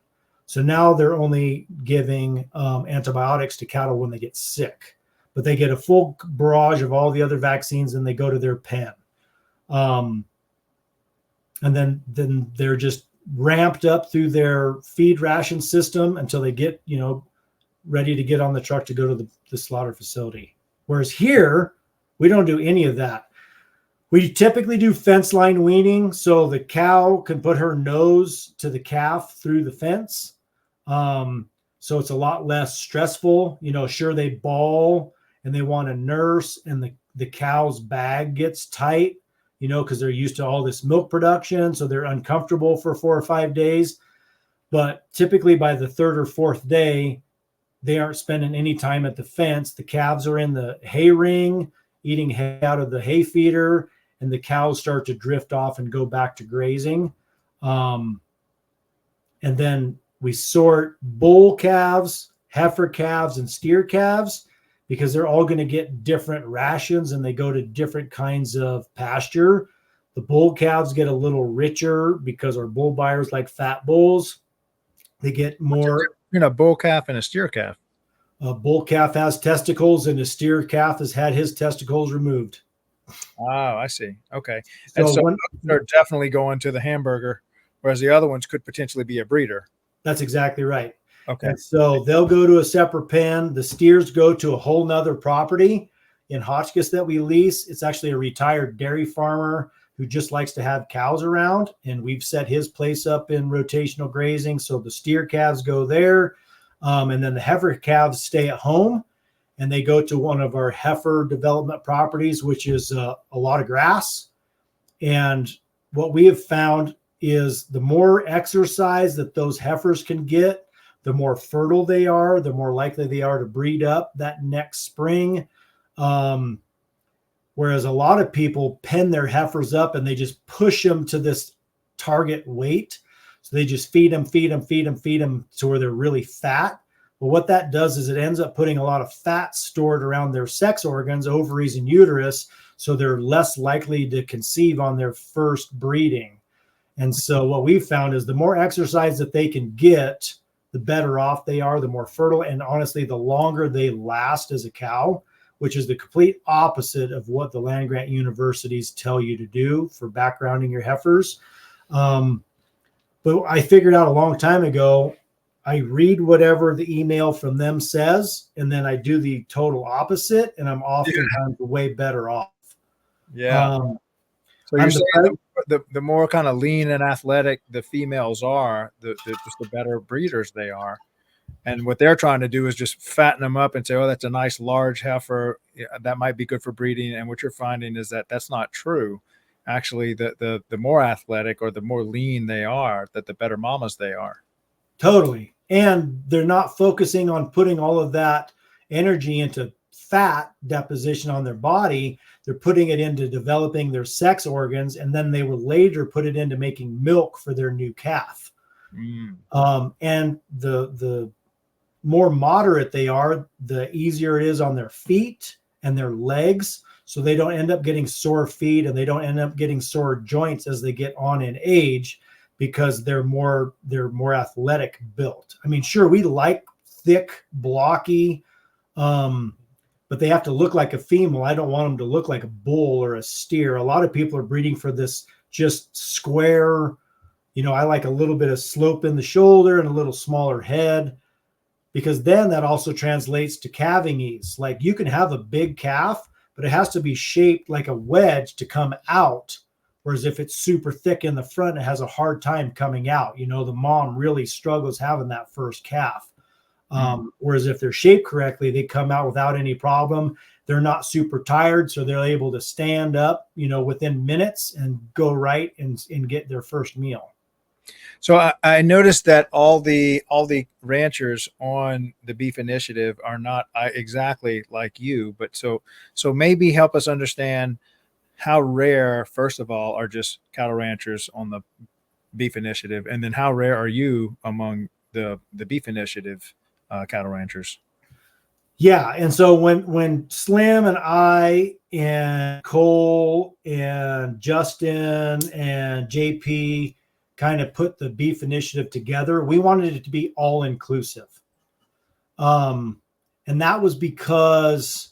So now they're only giving antibiotics to cattle when they get sick, but they get a full barrage of all the other vaccines and they go to their pen. And then they're just ramped up through their feed ration system until they get, ready to get on the truck to go to the slaughter facility. Whereas here, we don't do any of that. We typically do fence line weaning, so the cow can put her nose to the calf through the fence. So it's a lot less stressful. Sure, they bawl and they want to nurse, and the cow's bag gets tight, because they're used to all this milk production. So they're uncomfortable for 4 or 5 days. But typically by the 3rd or 4th day, they aren't spending any time at the fence. The calves are in the hay ring, eating hay out of the hay feeder, and the cows start to drift off and go back to grazing. And then we sort bull calves, heifer calves, and steer calves, because they're all going to get different rations and they go to different kinds of pasture. The bull calves get a little richer because our bull buyers like fat bulls. They get more. A bull calf and a steer calf. A bull calf has testicles and a steer calf has had his testicles removed. Oh, I see. Okay. So, and so they're definitely going to the hamburger, whereas the other ones could potentially be a breeder. That's exactly right. Okay. And so they'll go to a separate pen. The steers go to a whole nother property in Hotchkiss that we lease. It's actually a retired dairy farmer who just likes to have cows around. And we've set his place up in rotational grazing. So the steer calves go there. And then the heifer calves stay at home and they go to one of our heifer development properties, which is a lot of grass. And what we have found is the more exercise that those heifers can get, the more fertile they are, the more likely they are to breed up that next spring. Whereas a lot of people pen their heifers up and they just push them to this target weight. So they just feed them to where they're really fat. But what that does is it ends up putting a lot of fat stored around their sex organs, ovaries and uterus, so they're less likely to conceive on their first breeding. And so what we've found is the more exercise that they can get, the better off they are, the more fertile, and honestly, the longer they last as a cow, which is the complete opposite of what the land-grant universities tell you to do for backgrounding your heifers. But I figured out a long time ago, I read whatever the email from them says, and then I do the total opposite, and I'm oftentimes way better off. Yeah. So you're saying the more kind of lean and athletic the females are, just the better breeders they are. And what they're trying to do is just fatten them up and say, oh, that's a nice large heifer. That might be good for breeding. And what you're finding is that that's not true. Actually, the more athletic or the more lean they are, that the better mamas they are. Totally. And they're not focusing on putting all of that energy into fat deposition on their body. They're putting it into developing their sex organs, and then they will later put it into making milk for their new calf. And the more moderate they are, the easier it is on their feet and their legs. So they don't end up getting sore feet, and they don't end up getting sore joints as they get on in age, because they're more athletic built. I mean, sure, we like thick, blocky, but they have to look like a female. I don't want them to look like a bull or a steer. A lot of people are breeding for this just square, I like a little bit of slope in the shoulder and a little smaller head, because then that also translates to calving ease. Like, you can have a big calf, but it has to be shaped like a wedge to come out. Whereas if it's super thick in the front, it has a hard time coming out. The mom really struggles having that first calf. Whereas if they're shaped correctly, they come out without any problem. They're not super tired, so they're able to stand up, within minutes and go right and get their first meal. So I noticed that all the ranchers on the Beef Initiative are not exactly like you, but so maybe help us understand how rare, first of all, are just cattle ranchers on the Beef Initiative, and then how rare are you among the Beef Initiative cattle ranchers? Yeah, and so when Slim and I and Cole and Justin and JP kind of put the Beef Initiative together, we wanted it to be all inclusive. And that was because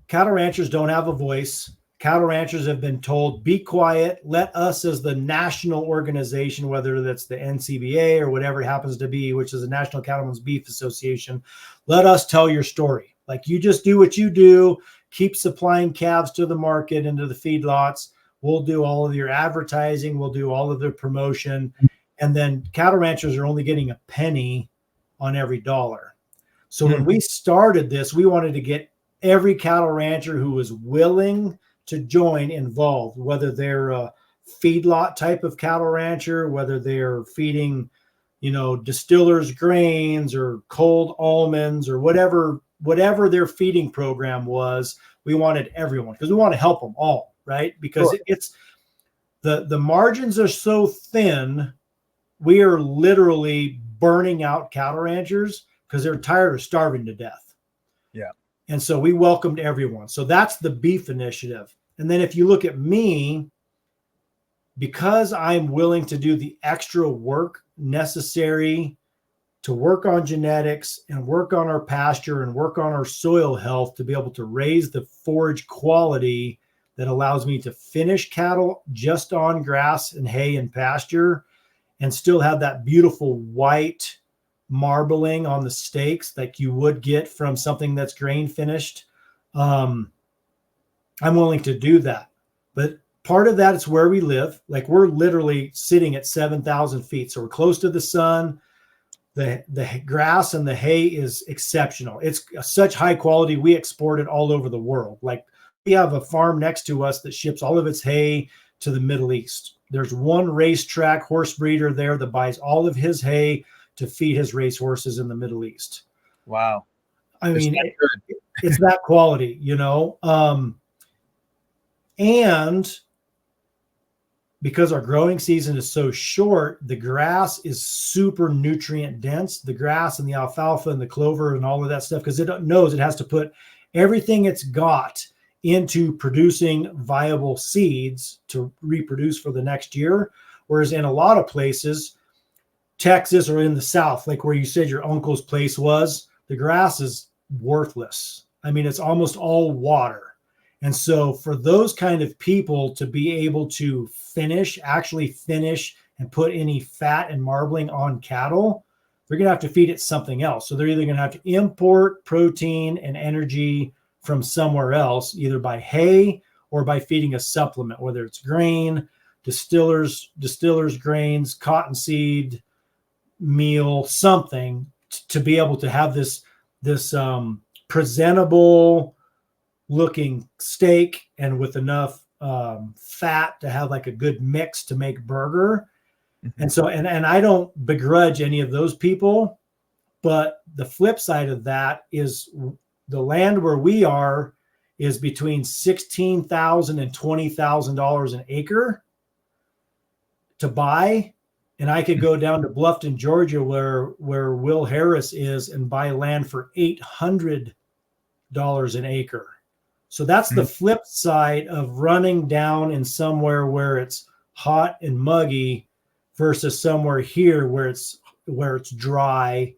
cattle ranchers don't have a voice. Cattle ranchers have been told, be quiet, let us as the national organization, whether that's the NCBA or whatever it happens to be, which is the National Cattlemen's Beef Association, let us tell your story. Like, you just do what you do, keep supplying calves to the market and to the feedlots. We'll do all of your advertising. We'll do all of their promotion. And then cattle ranchers are only getting a penny on every dollar. So when we started this, we wanted to get every cattle rancher who was willing to join involved, whether they're a feedlot type of cattle rancher, whether they're feeding, distillers grains or cold almonds or whatever their feeding program was. We wanted everyone, because we want to help them all, right? Because it's the margins are so thin. We are literally burning out cattle ranchers because they're tired of starving to death. Yeah. And so we welcomed everyone. So that's the Beef Initiative. And then if you look at me, because I'm willing to do the extra work necessary to work on genetics and work on our pasture and work on our soil health to be able to raise the forage quality that allows me to finish cattle just on grass and hay and pasture and still have that beautiful white marbling on the steaks like you would get from something that's grain finished. I'm willing to do that. But part of that is where we live. Like, we're literally sitting at 7,000 feet. So we're close to the sun. The grass and the hay is exceptional. It's such high quality. We export it all over the world. Like, we have a farm next to us that ships all of its hay to the Middle East. There's one racetrack horse breeder there that buys all of his hay to feed his race horses in the Middle East. Wow. I mean, it's that quality, And because our growing season is so short, the grass is super nutrient dense, the grass and the alfalfa and the clover and all of that stuff, because it knows it has to put everything it's got into producing viable seeds to reproduce for the next year. Whereas in a lot of places, Texas or in the South, like where you said your uncle's place was, the grass is worthless. I mean, it's almost all water. And so for those kind of people to be able to actually finish and put any fat and marbling on cattle, they're going to have to feed it something else. So they're either going to have to import protein and energy from somewhere else, either by hay or by feeding a supplement, whether it's grain, distillers grains, cottonseed, meal, something to be able to have this presentable looking steak and with enough fat to have like a good mix to make burger. Mm-hmm. And so, and I don't begrudge any of those people, but the flip side of that is the land where we are is between $16,000 and $20,000 an acre to buy. And I could go down to Bluffton, Georgia, where Will Harris is, and buy land for $800 an acre. So that's the flip side of running down in somewhere where it's hot and muggy versus somewhere here where it's dry.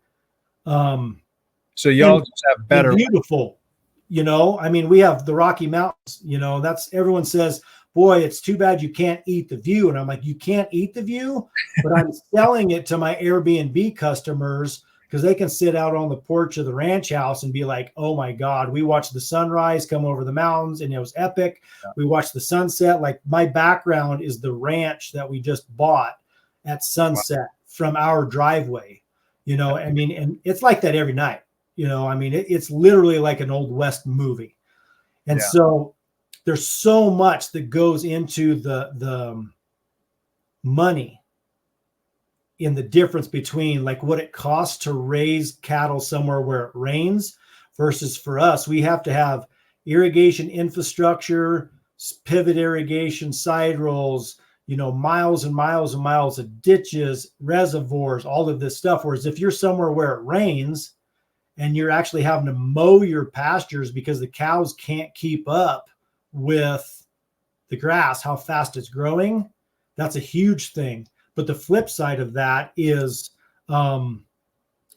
So y'all just have better, beautiful, you know. I mean, we have the Rocky Mountains, you know, that's, everyone says, boy, it's too bad you can't eat the view. And I'm like, you can't eat the view, but I'm selling it to my Airbnb customers because they can sit out on the porch of the ranch house and be like, oh my God, we watched the sunrise come over the mountains and it was epic. Yeah. We watched the sunset. Like, my background is the ranch that we just bought at sunset from our driveway, you know. I mean, and it's like that every night, you know. I mean, it's literally like an Old West movie. And so there's so much that goes into the money in the difference between like what it costs to raise cattle somewhere where it rains versus for us, we have to have irrigation infrastructure, pivot irrigation, side rolls, you know, miles and miles and miles of ditches, reservoirs, all of this stuff. Whereas if you're somewhere where it rains and you're actually having to mow your pastures because the cows can't keep up with the grass, how fast it's growing, that's a huge thing. But the flip side of that is I'm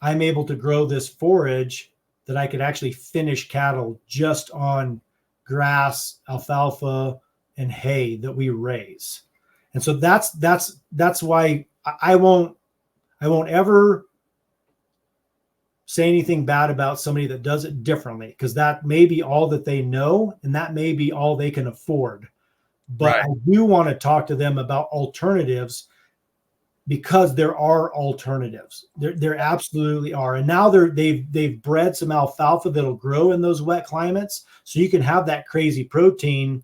able to grow this forage that I could actually finish cattle just on grass, alfalfa, and hay that we raise. And so that's why I won't ever say anything bad about somebody that does it differently, because that may be all that they know and that may be all they can afford. But I do want to talk to them about alternatives, because there are alternatives. There absolutely are. And now they've bred some alfalfa that'll grow in those wet climates. So you can have that crazy protein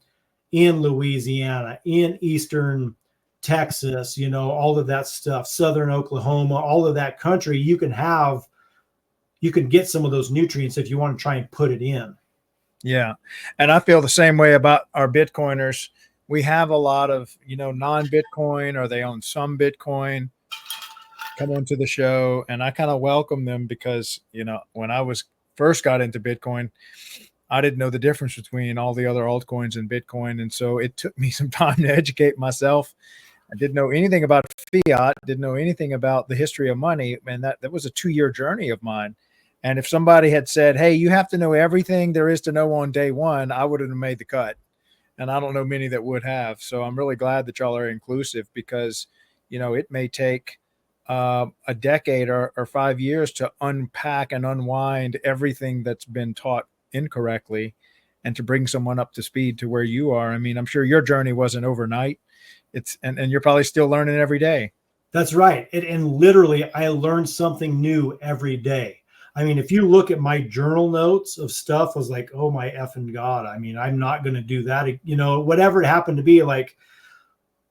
in Louisiana, in Eastern Texas, you know, all of that stuff, Southern Oklahoma, all of that country. You can get some of those nutrients if you want to try and put it in. Yeah. And I feel the same way about our Bitcoiners. We have a lot of, you know, non-Bitcoin, or they own some Bitcoin, come into the show, and I kind of welcome them because, you know, when I first got into Bitcoin, I didn't know the difference between all the other altcoins and Bitcoin. And so it took me some time to educate myself. I didn't know anything about fiat, didn't know anything about the history of money. And that was a 2-year journey of mine. And if somebody had said, hey, you have to know everything there is to know on day one, I wouldn't have made the cut. And I don't know many that would have. So I'm really glad that y'all are inclusive, because, you know, it may take a decade or 5 years to unpack and unwind everything that's been taught incorrectly and to bring someone up to speed to where you are. I mean, I'm sure your journey wasn't overnight. And you're probably still learning every day. That's right. And literally, I learned something new every day. I mean, if you look at my journal notes of stuff, I was like, oh my effing God. I mean, I'm not going to do that. You know, whatever it happened to be, like,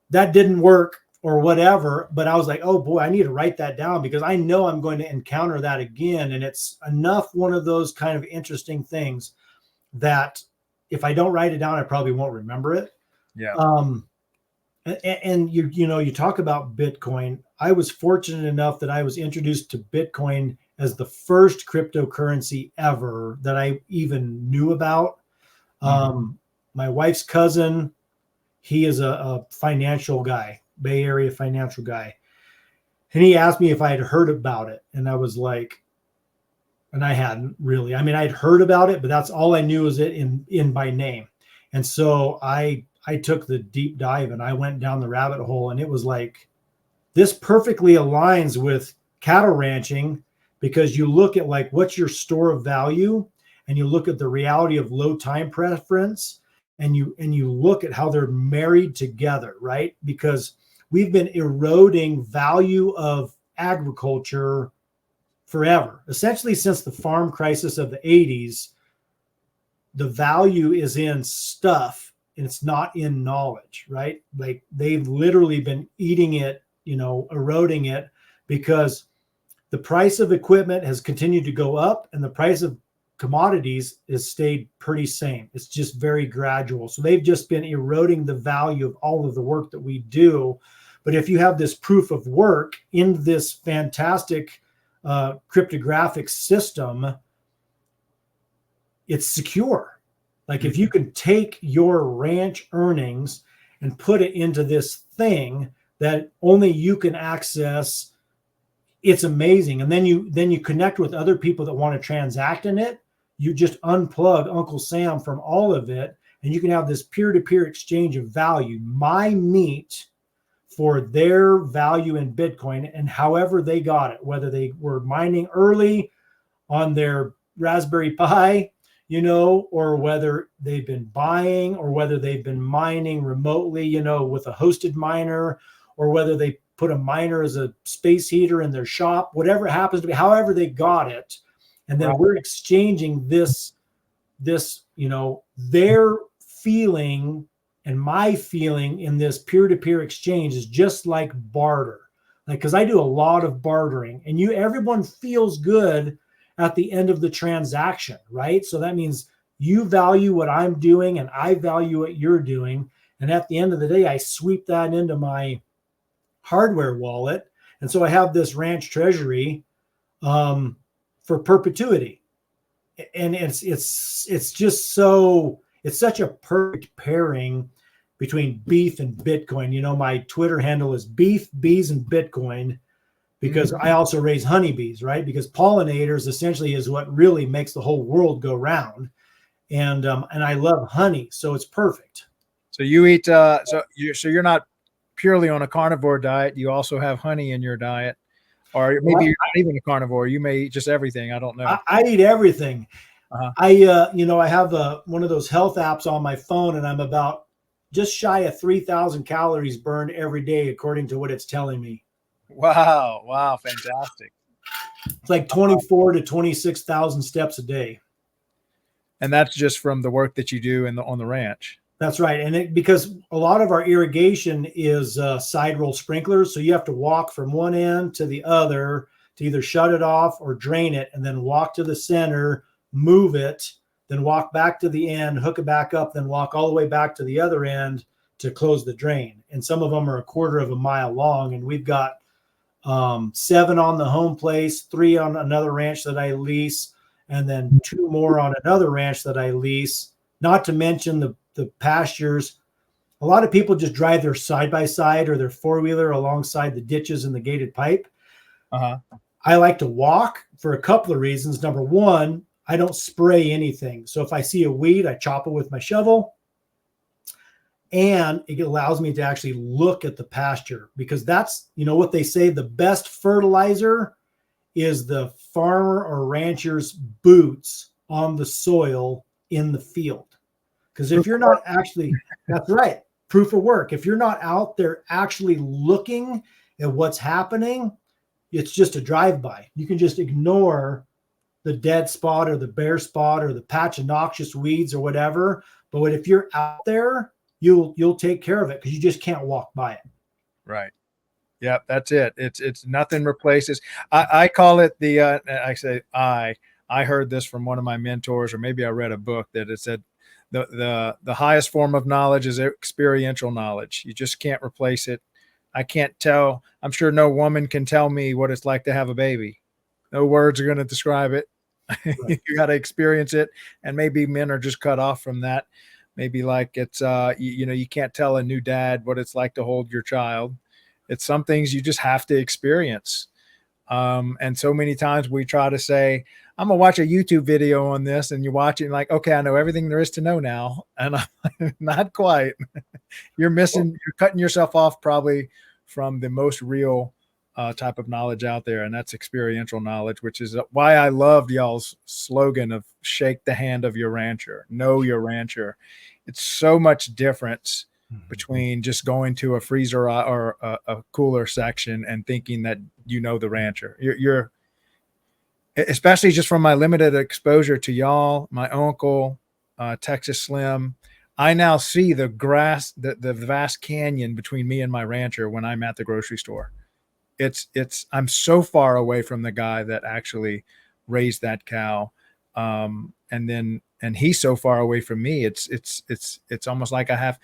that didn't work or whatever. But I was like, oh boy, I need to write that down, because I know I'm going to encounter that again. And it's enough one of those kind of interesting things that if I don't write it down, I probably won't remember it. Yeah. And you talk about Bitcoin. I was fortunate enough that I was introduced to Bitcoin as the first cryptocurrency ever that I even knew about. My wife's cousin, he is a financial guy, Bay Area financial guy. And he asked me if I had heard about it. And I was like, and I hadn't really. I mean, I'd heard about it, but that's all I knew is it in by name. And so I took the deep dive and I went down the rabbit hole, and it was like, this perfectly aligns with cattle ranching, because you look at like what's your store of value, and you look at the reality of low time preference, and you look at how they're married together, right? Because we've been eroding value of agriculture forever, essentially since the farm crisis of the 80s. The value is in stuff and it's not in knowledge, right? Like they've literally been eating it, eroding it, because the price of equipment has continued to go up and the price of commodities has stayed pretty same. It's just very gradual. So they've just been eroding the value of all of the work that we do. But if you have this proof of work in this fantastic cryptographic system, it's secure. Like if you can take your ranch earnings and put it into this thing that only you can access, it's amazing. And then you connect with other people that want to transact in it. You just unplug Uncle Sam from all of it, and you can have this peer-to-peer exchange of value, my meat for their value in Bitcoin, and however they got it, whether they were mining early on their Raspberry Pi, or whether they've been buying, or whether they've been mining remotely, with a hosted miner, or whether they put a miner as a space heater in their shop, whatever it happens to be, however they got it. And then we're exchanging this, their feeling and my feeling in this peer-to-peer exchange is just like barter. Like, because I do a lot of bartering, and everyone feels good at the end of the transaction, right? So that means you value what I'm doing and I value what you're doing. And at the end of the day, I sweep that into my hardware wallet. And so I have this ranch treasury for perpetuity. And it's just so, it's such a perfect pairing between beef and Bitcoin. My Twitter handle is beef, bees, and Bitcoin, because I also raise honeybees, right? Because pollinators essentially is what really makes the whole world go round. And I love honey, so it's perfect. So you eat, so you're not purely on a carnivore diet. You also have honey in your diet, or maybe you're not even a carnivore. You may eat just everything. I don't know. I eat everything. I have one of those health apps on my phone, and I'm about just shy of 3,000 calories burned every day, according to what it's telling me. Wow. Fantastic. It's like 24 to 26,000 steps a day. And that's just from the work that you do on the ranch. That's right. And because a lot of our irrigation is side roll sprinklers. So you have to walk from one end to the other to either shut it off or drain it, and then walk to the center, move it, then walk back to the end, hook it back up, then walk all the way back to the other end to close the drain. And some of them are a quarter of a mile long. And we've got 7 on the home place, 3 on another ranch that I lease, and then 2 more on another ranch that I lease, not to mention the pastures. A lot of people just drive their side-by-side or their four-wheeler alongside the ditches and the gated pipe. I like to walk for a couple of reasons. Number one, I don't spray anything. So if I see a weed, I chop it with my shovel. And it allows me to actually look at the pasture, because that's, what they say, the best fertilizer is the farmer or rancher's boots on the soil in the field. Because if you're not actually, that's right, proof of work. If you're not out there actually looking at what's happening, it's just a drive-by. You can just ignore the dead spot or the bare spot or the patch of noxious weeds or whatever. But if you're out there, you'll take care of it, because you just can't walk by it. Right. Yeah, that's it. It's nothing replaces. I call it the I heard this from one of my mentors, or maybe I read a book that it said The highest form of knowledge is experiential knowledge. You just can't replace it. I can't tell. I'm sure no woman can tell me what it's like to have a baby. No words are going to describe it. Right. You got to experience it. And maybe men are just cut off from that. Maybe like it's, you can't tell a new dad what it's like to hold your child. It's some things you just have to experience. And so many times we try to say, I'm gonna watch a YouTube video on this, and you watch it and like, okay, I know everything there is to know now. And I'm not quite. You're cutting yourself off probably from the most real type of knowledge out there. And that's experiential knowledge, which is why I loved y'all's slogan of shake the hand of your rancher, know your rancher. It's so much difference between just going to a freezer or a cooler section and thinking that you know the rancher. You're especially just from my limited exposure to y'all, my uncle, Texas Slim. I now see the grass, the vast canyon between me and my rancher when I'm at the grocery store. I'm so far away from the guy that actually raised that cow. And he's so far away from me. It's almost like I have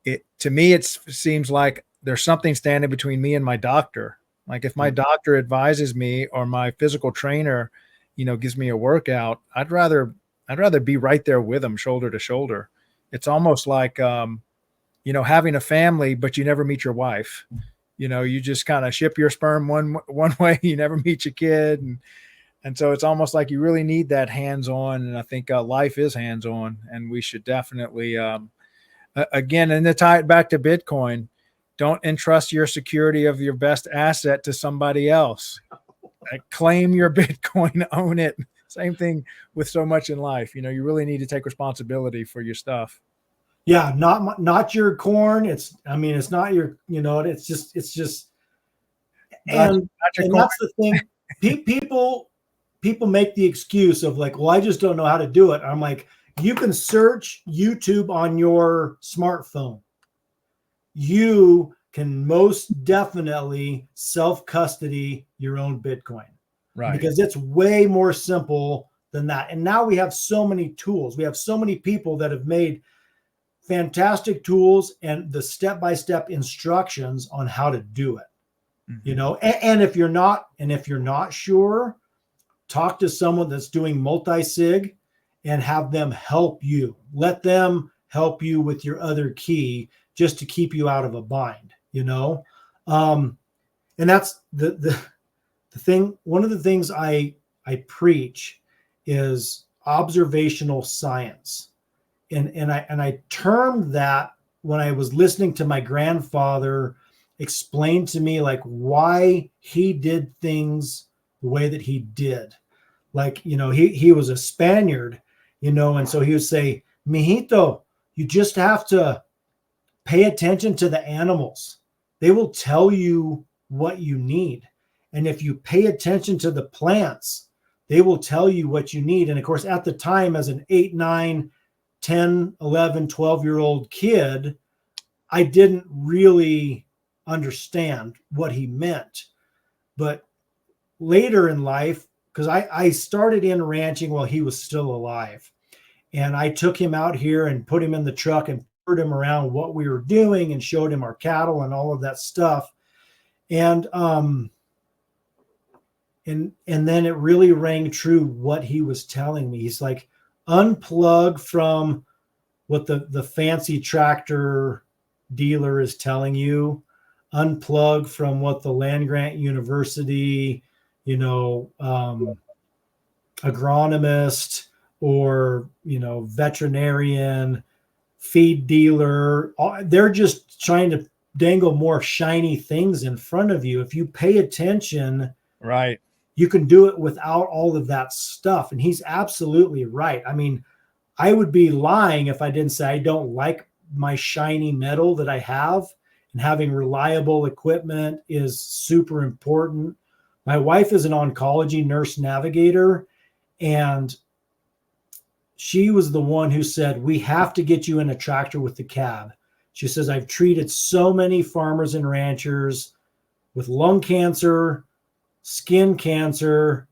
it. To me, it seems like there's something standing between me and my doctor. Like if my doctor advises me or my physical trainer, gives me a workout, I'd rather be right there with him, shoulder to shoulder. It's almost like, having a family, but you never meet your wife. You just kind of ship your sperm one way, you never meet your kid. And so it's almost like you really need that hands-on. And I think life is hands-on, and we should definitely, again, and to tie it back to Bitcoin, don't entrust your security of your best asset to somebody else. Claim your Bitcoin, own it. Same thing with so much in life. You really need to take responsibility for your stuff. Yeah, not your corn. It's not your, it's just, and that's the thing. People make the excuse of like, well, I just don't know how to do it. I'm like, you can search YouTube on your smartphone. You can most definitely self-custody your own Bitcoin. Right. Because it's way more simple than that. And now we have so many tools. We have so many people that have made fantastic tools and the step-by-step instructions on how to do it. And if you're not sure, talk to someone that's doing multi-sig and have them help you. Let them help you with your other key just to keep you out of a bind, and that's the thing. One of the things I preach is observational science. And I termed that when I was listening to my grandfather explain to me like why he did things the way that he did. Like, he was a Spaniard, and so he would say, mijito, you just have to pay attention to the animals. They will tell you what you need. And if you pay attention to the plants, they will tell you what you need. And of course, at the time, as an 8, 9, 10, 11, 12-year-old kid, I didn't really understand what he meant. But later in life, because I started in ranching while he was still alive. And I took him out here and put him in the truck and put him around what we were doing and showed him our cattle and all of that stuff. And then it really rang true what he was telling me. He's like, unplug from what the fancy tractor dealer is telling you. Unplug from what the land grant university, agronomist or, veterinarian, feed dealer, they're just trying to dangle more shiny things in front of you. If you pay attention, right, you can do it without all of that stuff. And he's absolutely right. I mean, I would be lying if I didn't say I don't like my shiny metal that I have, and having reliable equipment is super important. My wife is an oncology nurse navigator, and she was the one who said, we have to get you in a tractor with the cab. She says, I've treated so many farmers and ranchers with lung cancer, skin cancer,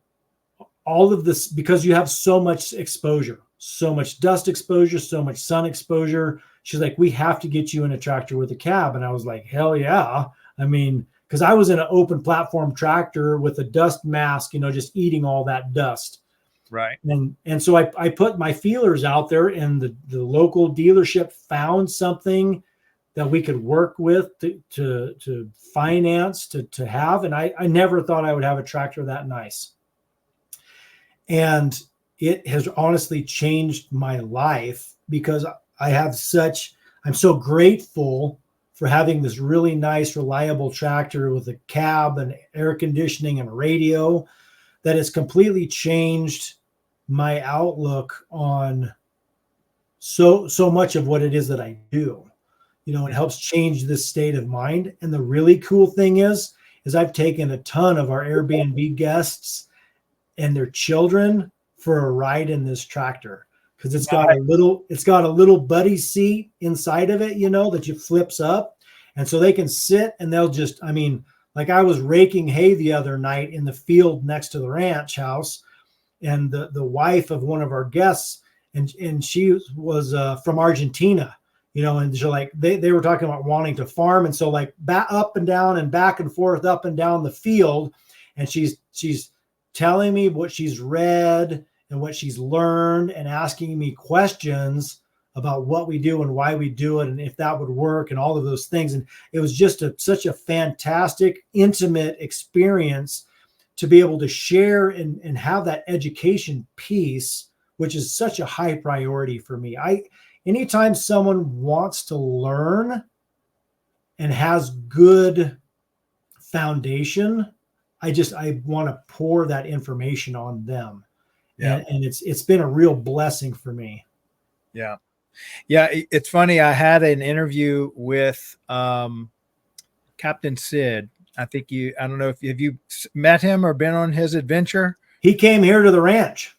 all of this, because you have so much exposure. so much dust exposure, so much sun exposure. She's like, we have to get you in a tractor with a cab. And I was like, hell yeah. I mean, because I was in an open platform tractor with a dust mask, just eating all that dust. Right. And so I put my feelers out there, and the local dealership found something that we could work with to finance, to have. And I never thought I would have a tractor that nice. And it has honestly changed my life, because I'm so grateful for having this really nice, reliable tractor with a cab and air conditioning and radio that has completely changed my outlook on so much of what it is that I do. It helps change this state of mind. And the really cool thing is I've taken a ton of our Airbnb guests and their children for a ride in this tractor, because it's got a little buddy seat inside of it, that you flips up. And so they can sit, and they'll just, like I was raking hay the other night in the field next to the ranch house, and the wife of one of our guests, and she was from Argentina, and so like they were talking about wanting to farm. And so like back up and down and back and forth up and down the field. And she's telling me what she's read and what she's learned, and asking me questions about what we do and why we do it, and if that would work, and all of those things. And it was just such a fantastic, intimate experience to be able to share and have that education piece, which is such a high priority for me. Anytime someone wants to learn and has good foundation, I want to pour that information on them. Yeah. And it's been a real blessing for me. Yeah. Yeah. It's funny. I had an interview with Captain Sid. I don't know if you met him or been on his adventure. He came here to the ranch.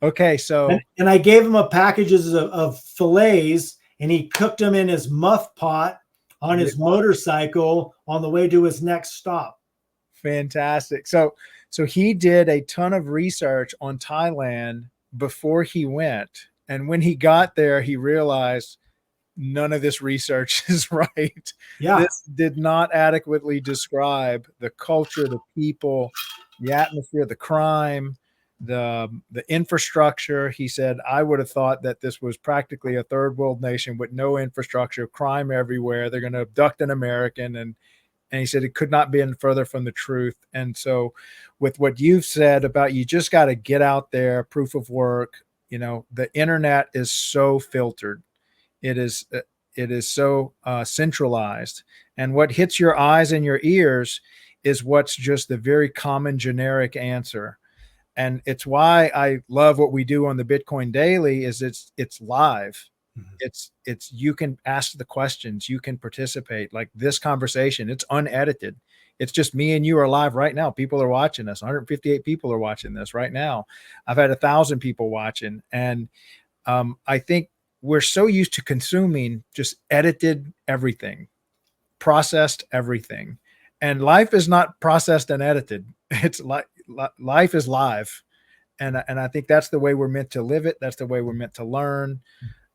Okay. So, and I gave him a packages of fillets, and he cooked them in his muff pot on his motorcycle on the way to his next stop. Fantastic. So he did a ton of research on Thailand before he went. And when he got there, he realized none of this research is right. Yeah. This did not adequately describe the culture, the people, the atmosphere, the crime, the infrastructure. He said, I would have thought that this was practically a third world nation with no infrastructure, crime everywhere. They're going to abduct an American. And he said it could not be any further from the truth. And so with what you've said about, you just got to get out there, proof of work, the internet is so filtered. It is so centralized. And what hits your eyes and your ears is what's just the very common generic answer. And it's why I love what we do on the Bitcoin Daily is it's live. It's you can ask the questions, you can participate. Like this conversation, it's unedited. It's just me and you are live right now. People are watching us. 158 people are watching this right now. I've had 1,000 people watching. And I think we're so used to consuming just edited everything, processed everything. And life is not processed and edited. It's like life is live. And I think that's the way we're meant to live it. That's the way we're meant to learn.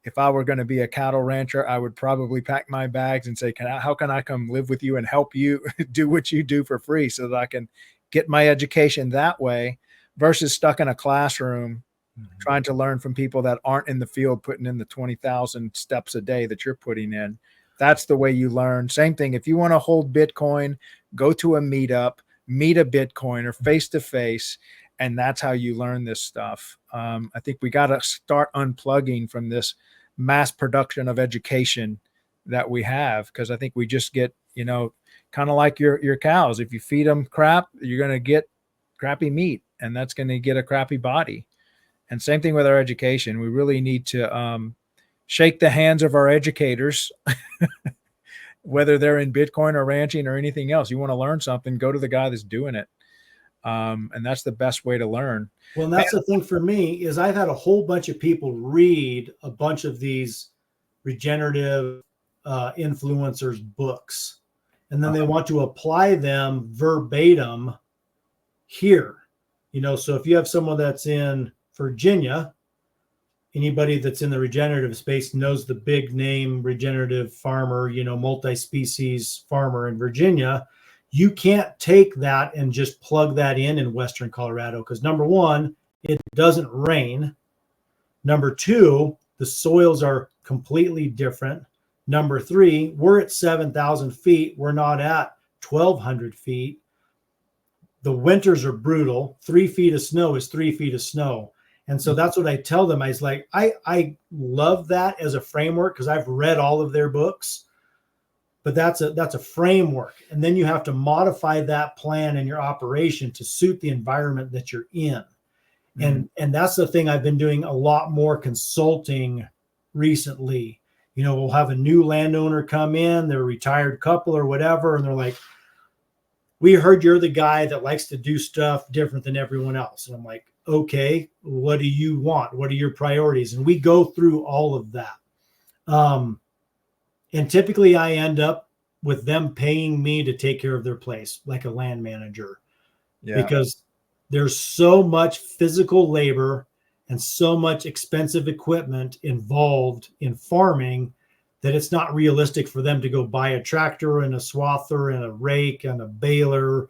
If I were going to be a cattle rancher, I would probably pack my bags and say, how can I come live with you and help you do what you do for free so that I can get my education that way versus stuck in a classroom trying to learn from people that aren't in the field, putting in the 20,000 steps a day that you're putting in. That's the way you learn. Same thing. If you want to hold Bitcoin, go to a meetup, meet a Bitcoiner face to face. And that's how you learn this stuff. I think we got to start unplugging from this mass production of education that we have, because I think we just get, kind of like your cows. If you feed them crap, you're going to get crappy meat, and that's going to get a crappy body. And same thing with our education. We really need to shake the hands of our educators, whether they're in Bitcoin or ranching or anything else. You want to learn something, go to the guy that's doing it. And that's the best way to learn. Well, and that's the thing for me is I've had a whole bunch of people read a bunch of these regenerative influencers books, and then they want to apply them verbatim here. So if you have someone that's in Virginia anybody that's in the regenerative space knows the big name regenerative farmer, multi-species farmer in Virginia. You can't take that and just plug that in Western Colorado because number one, it doesn't rain. Number two, the soils are completely different. Number three, we're at 7,000 feet. We're not at 1,200 feet. The winters are brutal. 3 feet of snow is 3 feet of snow. And so that's what I tell them. I was like, I love that as a framework because I've read all of their books, but that's a framework. And then you have to modify that plan in your operation to suit the environment that you're in. And that's the thing I've been doing a lot more consulting recently. We'll have a new landowner come in, they're a retired couple or whatever, and they're like, we heard you're the guy that likes to do stuff different than everyone else. And I'm like, okay, what do you want? What are your priorities? And we go through all of that. And typically I end up with them paying me to take care of their place, like a land manager, because there's so much physical labor and so much expensive equipment involved in farming that it's not realistic for them to go buy a tractor and a swather and a rake and a baler,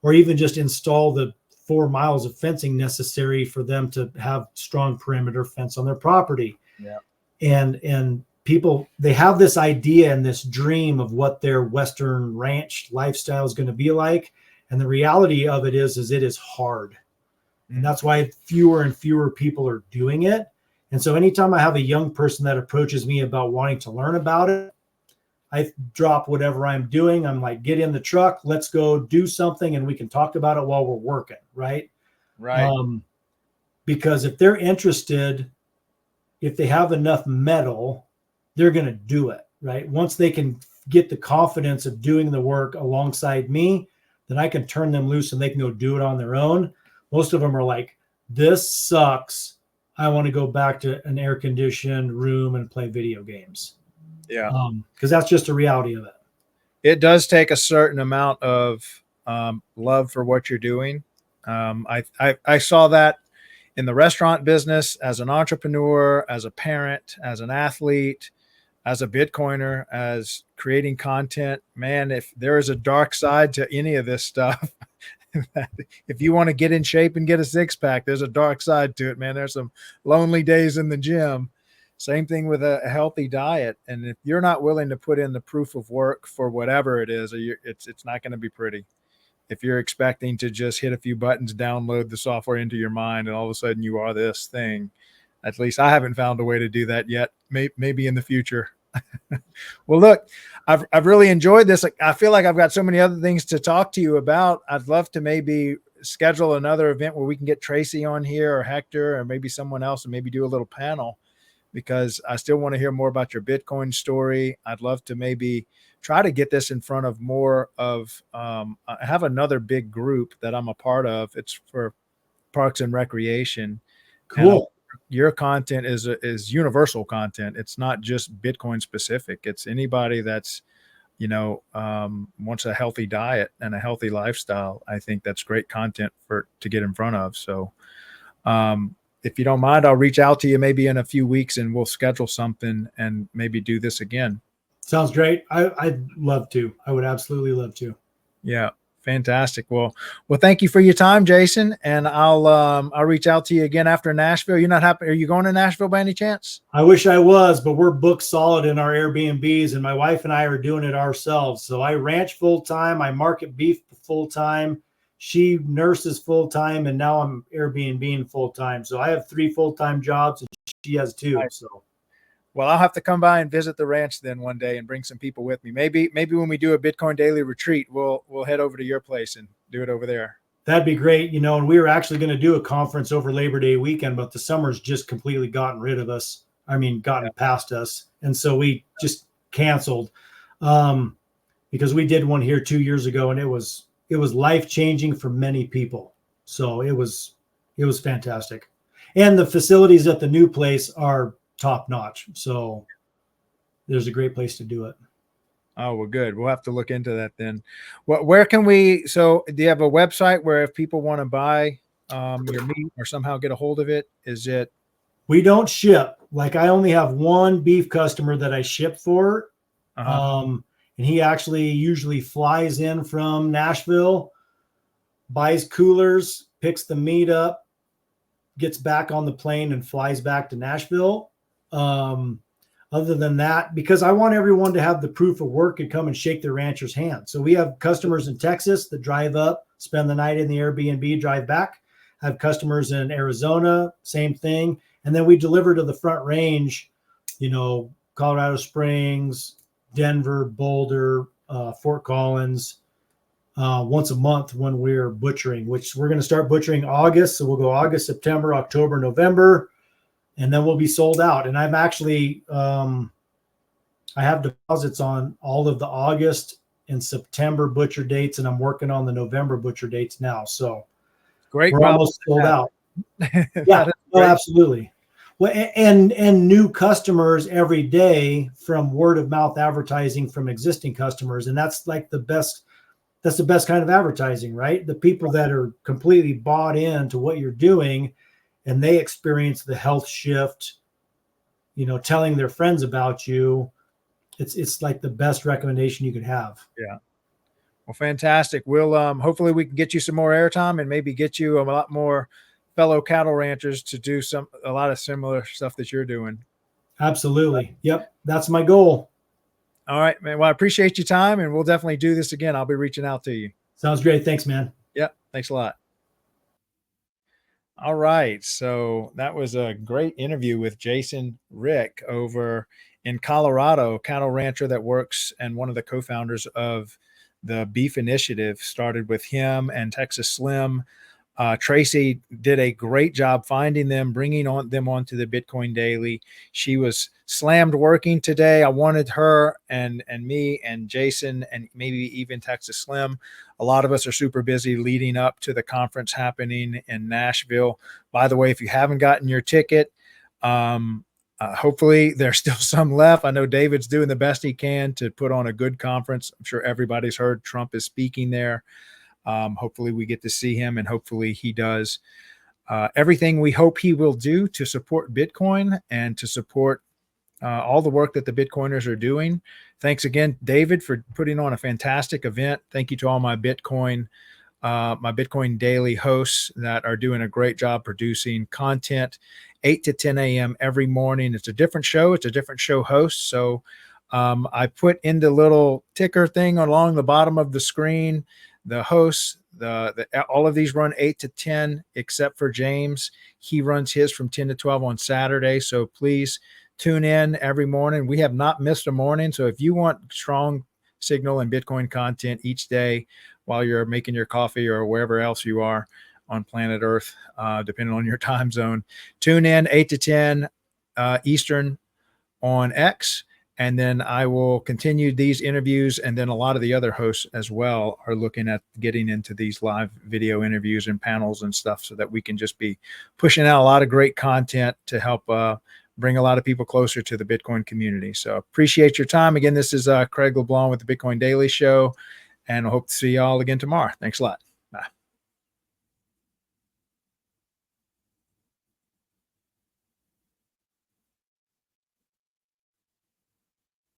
or even just install the 4 miles of fencing necessary for them to have strong perimeter fence on their property. Yeah. And people, they have this idea and this dream of what their Western ranch lifestyle is going to be like. And the reality of it is it is hard. And that's why fewer and fewer people are doing it. And so anytime I have a young person that approaches me about wanting to learn about it, I drop whatever I'm doing. I'm like, get in the truck, let's go do something, and we can talk about it while we're working, right? Right. Because if they're interested, if they have enough metal, they're going to do it, right? Once they can get the confidence of doing the work alongside me, then I can turn them loose and they can go do it on their own. Most of them are like, this sucks. I want to go back to an air-conditioned room and play video games. Yeah. Because that's just a reality of it. It does take a certain amount of love for what you're doing. I saw that in the restaurant business, as an entrepreneur, as a parent, as an athlete, as a Bitcoiner, as creating content. Man, if there is a dark side to any of this stuff, if you want to get in shape and get a six-pack, there's a dark side to it, man. There's some lonely days in the gym. Same thing with a healthy diet. And if you're not willing to put in the proof of work for whatever it is, it's not going to be pretty. If you're expecting to just hit a few buttons, download the software into your mind, and all of a sudden you are this thing. At least I haven't found a way to do that yet. Maybe in the future. Well, look, I've really enjoyed this. I feel like I've got so many other things to talk to you about. I'd love to maybe schedule another event where we can get Tracy on here, or Hector, or maybe someone else, and maybe do a little panel, because I still want to hear more about your Bitcoin story. I'd love to maybe try to get this in front of more of, I have another big group that I'm a part of. It's for Parks and Recreation. Cool. Your content is universal content. It's not just Bitcoin specific. It's anybody that's, wants a healthy diet and a healthy lifestyle. I think that's great content to get in front of. So, if you don't mind, I'll reach out to you maybe in a few weeks and we'll schedule something and maybe do this again. Sounds great. I'd love to. I would absolutely love to. Yeah. Fantastic. Well, thank you for your time, Jason. And I'll reach out to you again after Nashville. You're not happy? Are you going to Nashville by any chance? I wish I was, but we're booked solid in our Airbnbs, and my wife and I are doing it ourselves. So I ranch full time. I market beef full time. She nurses full time, and now I'm Airbnb full time. So I have 3 full-time jobs, and she has 2. Nice. So, well, I'll have to come by and visit the ranch then one day and bring some people with me. Maybe when we do a Bitcoin Daily retreat, we'll head over to your place and do it over there. That'd be great. And we were actually going to do a conference over Labor Day weekend, but the summer's just completely gotten rid of us. Gotten past us. And so we just canceled because we did one here 2 years ago, and it was life-changing for many people. So it was fantastic. And the facilities at the new place are top-notch. So there's a great place to do it. Oh, well, good. We'll have to look into that then. Where can we, so do you have a website where if people want to buy your meat or somehow get a hold of it, is it We don't ship. Like I only have one beef customer that I ship for. And he actually usually flies in from Nashville, buys coolers, picks the meat up, gets back on the plane and flies back to Nashville. Other than that, because I want everyone to have the proof of work and come and shake their rancher's hand. So we have customers in Texas that drive up, spend the night in the Airbnb, drive back. Have customers in Arizona, same thing. And then we deliver to the Front Range, Colorado Springs, Denver, Boulder, Fort Collins, once a month when we're butchering, which we're going to start butchering August. So we'll go August, September, October, November, and then we'll be sold out. And I'm actually, I have deposits on all of the August and September butcher dates, and I'm working on the November butcher dates now. So great. We're almost sold out. Yeah, absolutely. Well, and new customers every day from word of mouth advertising from existing customers. And that's like the best kind of advertising, right? The people that are completely bought into what you're doing and they experience the health shift, telling their friends about you. It's like the best recommendation you could have. Yeah. Well, fantastic. We'll hopefully we can get you some more airtime and maybe get you a lot more fellow cattle ranchers to do a lot of similar stuff that you're doing. Absolutely. Yep. That's my goal. All right, man. Well, I appreciate your time, and we'll definitely do this again. I'll be reaching out to you. Sounds great. Thanks, man. Yep. Thanks a lot. All right. So that was a great interview with Jason Wrich over in Colorado, cattle rancher that works and one of the co-founders of the Beef Initiative. Started with him and Texas Slim. Tracy did a great job finding them, bringing them onto the Bitcoin Daily. She was slammed working today. I wanted her and me and Jason and maybe even Texas Slim. A lot of us are super busy leading up to the conference happening in Nashville. By the way, if you haven't gotten your ticket, hopefully there's still some left. I know David's doing the best he can to put on a good conference. I'm sure everybody's heard Trump is speaking there. Hopefully we get to see him, and hopefully he does everything we hope he will do to support Bitcoin and to support all the work that the Bitcoiners are doing. Thanks again, David, for putting on a fantastic event. Thank you to all my Bitcoin Daily hosts that are doing a great job producing content 8 to 10 a.m. every morning. It's a different show. It's a different show host. So I put in the little ticker thing along the bottom of the screen. The hosts, all of these run 8 to 10, except for James. He runs his from 10 to 12 on Saturday. So please tune in every morning. We have not missed a morning. So if you want strong signal and Bitcoin content each day while you're making your coffee or wherever else you are on planet Earth, depending on your time zone, tune in 8 to 10 Eastern on X. And then I will continue these interviews. And then a lot of the other hosts as well are looking at getting into these live video interviews and panels and stuff so that we can just be pushing out a lot of great content to help bring a lot of people closer to the Bitcoin community. So appreciate your time. Again, this is Craig LeBlanc with the Bitcoin Daily Show, and I hope to see you all again tomorrow. Thanks a lot.